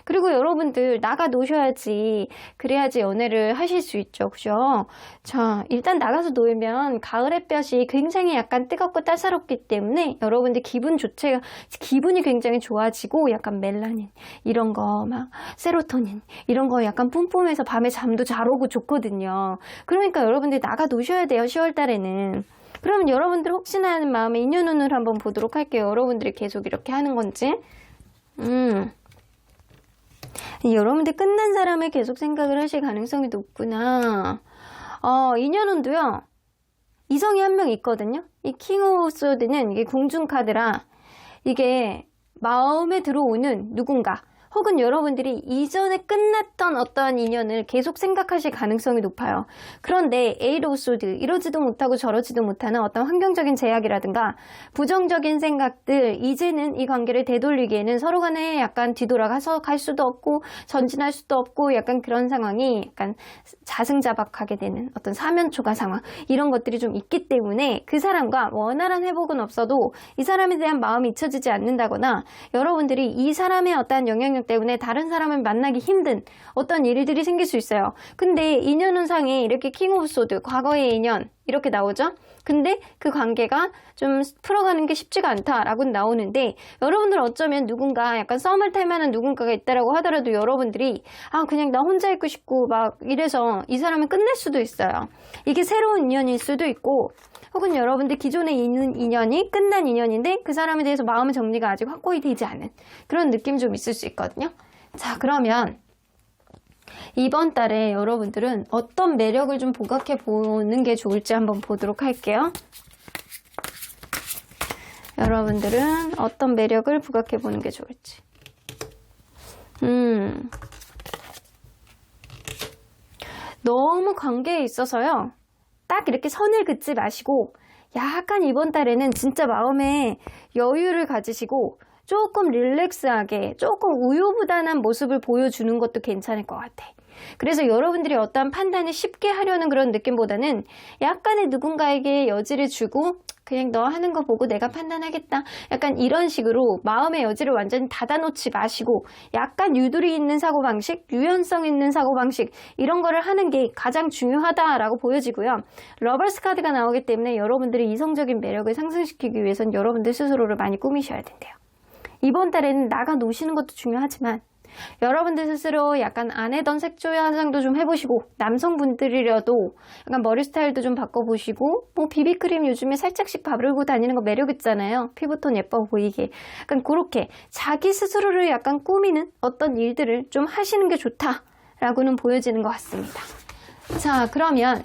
그리고 여러분들 나가 노셔야지. 그래야지 연애를 하실 수 있죠. 그죠? 자, 일단 나가서 놀면 가을 햇볕이 굉장히 약간 뜨겁고 따사롭기 때문에 여러분들 기분이 굉장히 좋아지고 약간 멜라닌 이런 거 막 세로토닌 이런 거 약간 뿜뿜해서 밤에 잠도 잘 오고 좋거든요. 그러니까 여러분들 나가 노셔야 돼요. 10월 달에는. 그러면 여러분들 혹시나 하는 마음에 인연운을 한번 보도록 할게요. 여러분들이 계속 이렇게 하는 건지. 여러분들 끝난 사람을 계속 생각을 하실 가능성이 높구나. 인연운도요. 이성이 한 명 있거든요. 이 킹 오브 소드는 이게 궁중 카드라 이게 마음에 들어오는 누군가 혹은 여러분들이 이전에 끝났던 어떠한 인연을 계속 생각하실 가능성이 높아요. 그런데 에이로소드, 이러지도 못하고 저러지도 못하는 어떤 환경적인 제약이라든가 부정적인 생각들, 이제는 이 관계를 되돌리기에는 서로 간에 약간 뒤돌아가서 갈 수도 없고 전진할 수도 없고 약간 그런 상황이 약간 자승자박하게 되는 어떤 사면초가 상황, 이런 것들이 좀 있기 때문에 그 사람과 원활한 회복은 없어도 이 사람에 대한 마음이 잊혀지지 않는다거나 여러분들이 이 사람의 어떠한 영향력 때문에 다른 사람을 만나기 힘든 어떤 일들이 생길 수 있어요. 근데 인연운상에 이렇게 킹 오브 소드, 과거의 인연 이렇게 나오죠. 근데 그 관계가 좀 풀어가는 게 쉽지가 않다라고 나오는데, 여러분들 어쩌면 누군가 약간 썸을 탈 만한 누군가가 있다라고 하더라도 여러분들이 그냥 나 혼자 있고 싶고 막 이래서 이 사람을 끝낼 수도 있어요. 이게 새로운 인연일 수도 있고, 혹은 여러분들 기존에 있는 인연이 끝난 인연인데 그 사람에 대해서 마음의 정리가 아직 확고히 되지 않은 그런 느낌이 좀 있을 수 있거든요. 자, 그러면 이번 달에 여러분들은 어떤 매력을 좀 부각해 보는 게 좋을지 한번 보도록 할게요. 여러분들은 어떤 매력을 부각해 보는 게 좋을지. 너무 관계에 있어서요, 딱 이렇게 선을 긋지 마시고 약간 이번 달에는 진짜 마음에 여유를 가지시고 조금 릴렉스하게 조금 우유부단한 모습을 보여주는 것도 괜찮을 것 같아. 그래서 여러분들이 어떠한 판단을 쉽게 하려는 그런 느낌보다는 약간의 누군가에게 여지를 주고 그냥 너 하는 거 보고 내가 판단하겠다, 약간 이런 식으로 마음의 여지를 완전히 닫아놓지 마시고 약간 유도리 있는 사고방식, 유연성 있는 사고방식, 이런 거를 하는 게 가장 중요하다라고 보여지고요. 러버스 카드가 나오기 때문에 여러분들이 이성적인 매력을 상승시키기 위해선 여러분들 스스로를 많이 꾸미셔야 된대요. 이번 달에는 나가 노시는 것도 중요하지만 여러분들 스스로 약간 안 해던 색조 화장도 좀 해보시고, 남성분들이라도 약간 머리 스타일도 좀 바꿔보시고, 뭐 비비크림 요즘에 살짝씩 바르고 다니는 거 매력 있잖아요. 피부톤 예뻐 보이게. 약간 그렇게 자기 스스로를 약간 꾸미는 어떤 일들을 좀 하시는 게 좋다라고는 보여지는 것 같습니다. 자, 그러면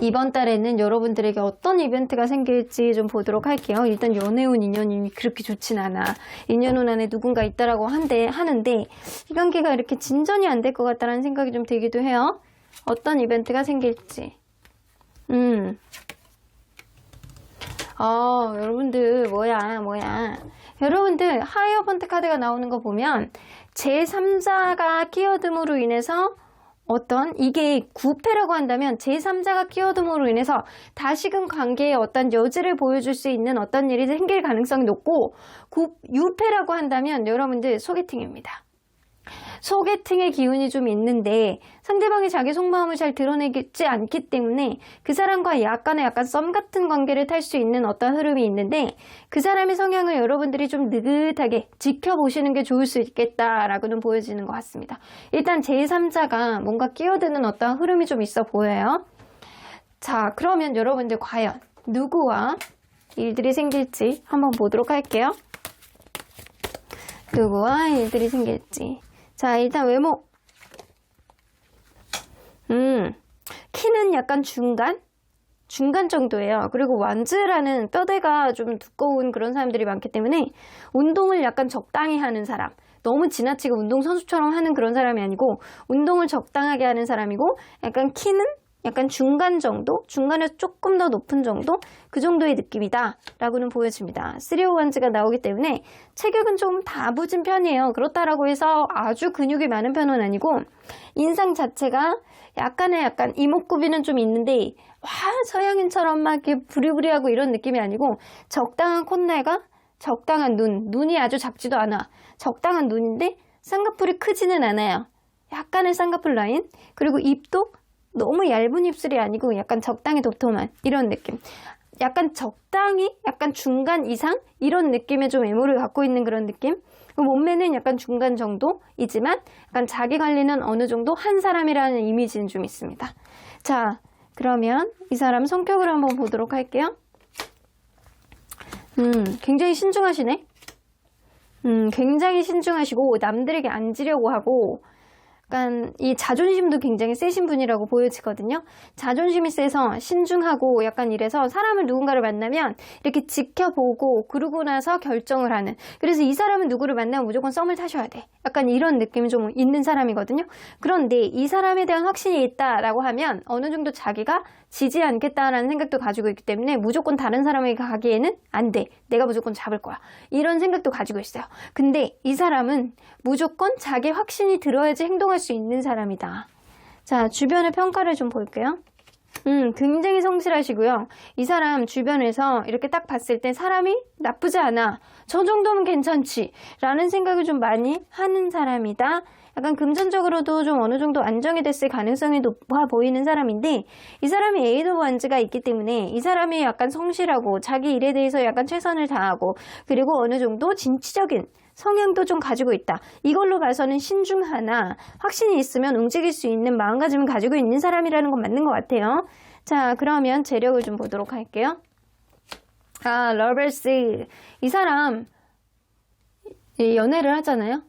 이번 달에는 여러분들에게 어떤 이벤트가 생길지 좀 보도록 할게요. 일단 연애운 인연이 그렇게 좋진 않아. 인연운 안에 누군가 있다라고 하는데 이 관계가 이렇게 진전이 안 될 것 같다는 생각이 좀 들기도 해요. 어떤 이벤트가 생길지. 여러분들 뭐야. 여러분들 하이어번트 카드가 나오는 거 보면 제3자가 끼어듦으로 인해서 이게 구패라고 한다면 제3자가 끼어듦으로 인해서 다시금 관계에 어떤 여지를 보여줄 수 있는 어떤 일이 생길 가능성이 높고, 유패라고 한다면 여러분들 소개팅입니다. 소개팅의 기운이 좀 있는데 상대방이 자기 속마음을 잘 드러내지 않기 때문에 그 사람과 약간 썸 같은 관계를 탈 수 있는 어떤 흐름이 있는데, 그 사람의 성향을 여러분들이 좀 느긋하게 지켜보시는 게 좋을 수 있겠다라고는 보여지는 것 같습니다. 일단 제3자가 뭔가 끼어드는 어떤 흐름이 좀 있어 보여요. 자, 그러면 여러분들 과연 누구와 일들이 생길지 한번 보도록 할게요. 누구와 일들이 생길지. 자, 일단 외모. 키는 약간 중간 정도예요. 그리고 완즈라는 뼈대가 좀 두꺼운 그런 사람들이 많기 때문에 운동을 약간 적당히 하는 사람. 너무 지나치게 운동선수처럼 하는 그런 사람이 아니고 운동을 적당하게 하는 사람이고, 약간 키는 약간 중간 정도? 중간에서 조금 더 높은 정도? 그 정도의 느낌이다 라고는 보여집니다. 3-5-1가 나오기 때문에 체격은 좀 다부진 편이에요. 그렇다라고 해서 아주 근육이 많은 편은 아니고, 인상 자체가 약간 이목구비는 좀 있는데 서양인처럼 막 이렇게 부리부리하고 이런 느낌이 아니고, 적당한 콧날과 적당한 눈이 아주 작지도 않아. 적당한 눈인데 쌍꺼풀이 크지는 않아요. 약간의 쌍꺼풀 라인, 그리고 입도 너무 얇은 입술이 아니고 약간 적당히 도톰한 이런 느낌. 약간 적당히 약간 중간 이상 이런 느낌의 좀 외모를 갖고 있는 그런 느낌. 몸매는 약간 중간 정도이지만 약간 자기 관리는 어느 정도 한 사람이라는 이미지는 좀 있습니다. 자, 그러면 이 사람 성격을 한번 보도록 할게요. 굉장히 신중하시네. 굉장히 신중하시고 남들에게 안 지려고 하고, 약간 이 자존심도 굉장히 세신 분이라고 보여지거든요. 자존심이 세서 신중하고 약간 이래서 사람을 누군가를 만나면 이렇게 지켜보고 그러고 나서 결정을 하는. 그래서 이 사람은 누구를 만나면 무조건 썸을 타셔야 돼. 약간 이런 느낌이 좀 있는 사람이거든요. 그런데 이 사람에 대한 확신이 있다라고 하면 어느 정도 자기가 지지 않겠다라는 생각도 가지고 있기 때문에 무조건 다른 사람에게 가기에는 안 돼. 내가 무조건 잡을 거야. 이런 생각도 가지고 있어요. 근데 이 사람은 무조건 자기 확신이 들어야지 행동할 수 있는 사람이다. 자, 주변의 평가를 좀 볼게요. 굉장히 성실하시고요. 이 사람 주변에서 이렇게 딱 봤을 때 사람이 나쁘지 않아. 저 정도면 괜찮지. 라는 생각을 좀 많이 하는 사람이다. 약간 금전적으로도 좀 어느 정도 안정이 됐을 가능성이 높아 보이는 사람인데 이 사람이 에이드 오브 완즈가 있기 때문에 이 사람이 약간 성실하고 자기 일에 대해서 약간 최선을 다하고 그리고 어느 정도 진취적인 성향도 좀 가지고 있다. 이걸로 봐서는 신중하나 확신이 있으면 움직일 수 있는 마음가짐을 가지고 있는 사람이라는 건 맞는 것 같아요. 자, 그러면 재력을 좀 보도록 할게요. 아, 러버스. 이 사람 연애를 하잖아요.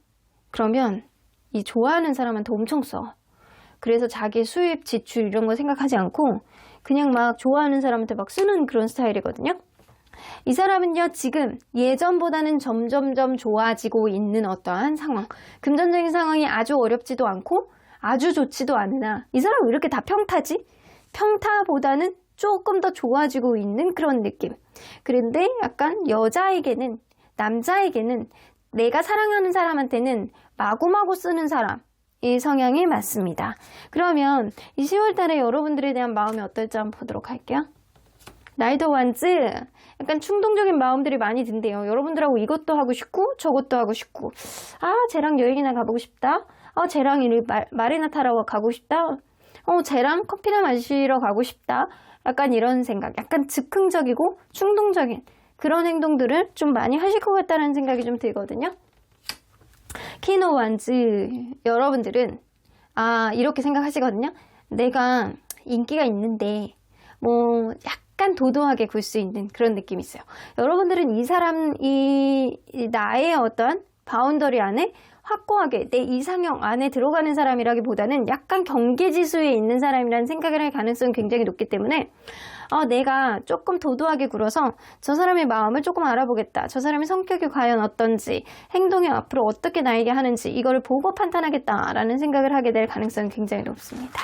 그러면 이 좋아하는 사람한테 엄청 써. 그래서 자기 수입, 지출 이런 거 생각하지 않고 그냥 막 좋아하는 사람한테 막 쓰는 그런 스타일이거든요. 이 사람은요, 지금 예전보다는 점점점 좋아지고 있는 어떠한 상황. 금전적인 상황이 아주 어렵지도 않고 아주 좋지도 않으나 이 사람 왜 이렇게 다 평타지? 평타보다는 조금 더 좋아지고 있는 그런 느낌. 그런데 약간 여자에게는, 남자에게는 내가 사랑하는 사람한테는 마구마구 쓰는 사람. 이 성향이 맞습니다. 그러면 이 10월 달에 여러분들에 대한 마음이 어떨지 한번 보도록 할게요. 나이드 완즈. 약간 충동적인 마음들이 많이 든대요. 여러분들하고 이것도 하고 싶고 저것도 하고 싶고 아, 쟤랑 여행이나 가보고 싶다. 쟤랑 마리나 타러 가고 싶다. 쟤랑 커피나 마시러 가고 싶다. 약간 이런 생각. 약간 즉흥적이고 충동적인 그런 행동들을 좀 많이 하실 것 같다는 생각이 좀 들거든요. 키노 완즈. 여러분들은 이렇게 생각하시거든요. 내가 인기가 있는데 뭐 약간 도도하게 굴 수 있는 그런 느낌이 있어요. 여러분들은 이 나의 어떤 바운더리 안에 확고하게 내 이상형 안에 들어가는 사람이라기보다는 약간 경계지수에 있는 사람이라는 생각을 할 가능성이 굉장히 높기 때문에 내가 조금 도도하게 굴어서 저 사람의 마음을 조금 알아보겠다. 저 사람의 성격이 과연 어떤지, 행동이 앞으로 어떻게 나에게 하는지 이거를 보고 판단하겠다라는 생각을 하게 될 가능성이 굉장히 높습니다.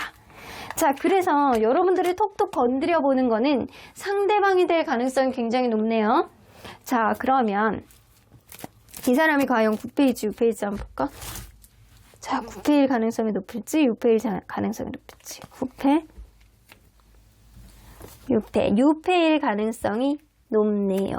자, 그래서 여러분들을 톡톡 건드려 보는 거는 상대방이 될 가능성이 굉장히 높네요. 자, 그러면 이 사람이 과연 9페이지, 6페이지 한번 볼까? 자, 9페일 가능성이 높을지, 6페일 가능성이 높을지. 9페, 6페, 6페일 가능성이 높네요.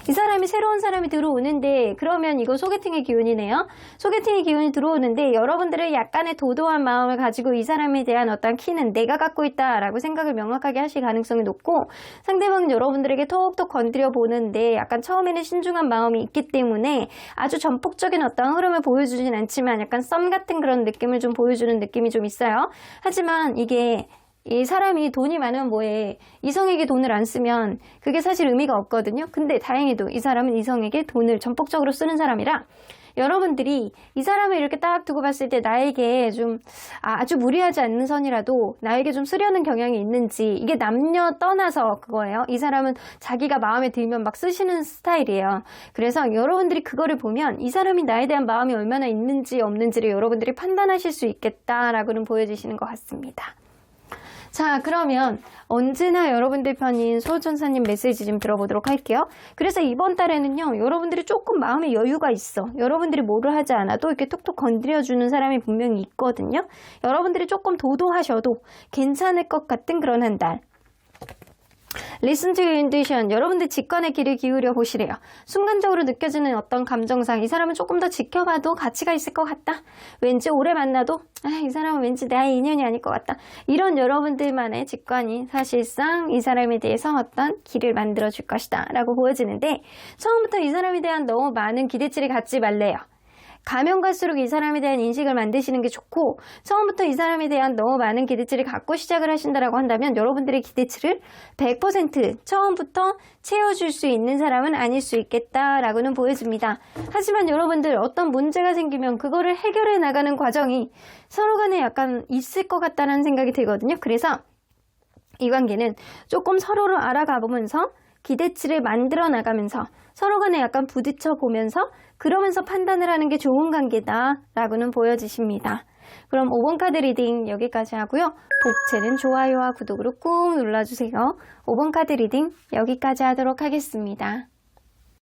이 사람이 새로운 사람이 들어오는데 그러면 이거 소개팅의 기운이네요. 소개팅의 기운이 들어오는데 여러분들은 약간의 도도한 마음을 가지고 이 사람에 대한 어떤 키는 내가 갖고 있다라고 생각을 명확하게 하실 가능성이 높고 상대방은 여러분들에게 톡톡 건드려 보는데 약간 처음에는 신중한 마음이 있기 때문에 아주 전폭적인 어떤 흐름을 보여주진 않지만 약간 썸 같은 그런 느낌을 좀 보여주는 느낌이 좀 있어요. 하지만 이게 이 사람이 돈이 많으면 뭐해. 이성에게 돈을 안 쓰면 그게 사실 의미가 없거든요. 근데 다행히도 이 사람은 이성에게 돈을 전폭적으로 쓰는 사람이라 여러분들이 이 사람을 이렇게 딱 두고 봤을 때 나에게 좀 아주 무리하지 않는 선이라도 나에게 좀 쓰려는 경향이 있는지 이게 남녀 떠나서 그거예요. 이 사람은 자기가 마음에 들면 막 쓰시는 스타일이에요. 그래서 여러분들이 그거를 보면 이 사람이 나에 대한 마음이 얼마나 있는지 없는지를 여러분들이 판단하실 수 있겠다라고는 보여지시는 것 같습니다. 자, 그러면 언제나 여러분들 편인 소전사님 메시지 좀 들어보도록 할게요. 그래서 이번 달에는요, 여러분들이 조금 마음의 여유가 있어. 여러분들이 뭐를 하지 않아도 이렇게 톡톡 건드려주는 사람이 분명히 있거든요. 여러분들이 조금 도도하셔도 괜찮을 것 같은 그런 한 달. Listen to your intuition. 여러분들 직관의 길을 기울여 보시래요. 순간적으로 느껴지는 어떤 감정상 이 사람은 조금 더 지켜봐도 가치가 있을 것 같다. 왠지 오래 만나도 이 사람은 왠지 나의 인연이 아닐 것 같다. 이런 여러분들만의 직관이 사실상 이 사람에 대해서 어떤 길을 만들어 줄 것이다 라고 보여지는데 처음부터 이 사람에 대한 너무 많은 기대치를 갖지 말래요. 가면 갈수록 이 사람에 대한 인식을 만드시는 게 좋고, 처음부터 이 사람에 대한 너무 많은 기대치를 갖고 시작을 하신다라고 한다면 여러분들의 기대치를 100% 처음부터 채워줄 수 있는 사람은 아닐 수 있겠다라고는 보여집니다. 하지만 여러분들 어떤 문제가 생기면 그거를 해결해 나가는 과정이 서로 간에 약간 있을 것 같다는 생각이 들거든요. 그래서 이 관계는 조금 서로를 알아가 보면서 기대치를 만들어 나가면서 서로 간에 약간 부딪혀 보면서 그러면서 판단을 하는 게 좋은 관계다라고는 보여지십니다. 그럼 5번 카드 리딩 여기까지 하고요. 복채는 좋아요와 구독으로 꾹 눌러주세요. 5번 카드 리딩 여기까지 하도록 하겠습니다.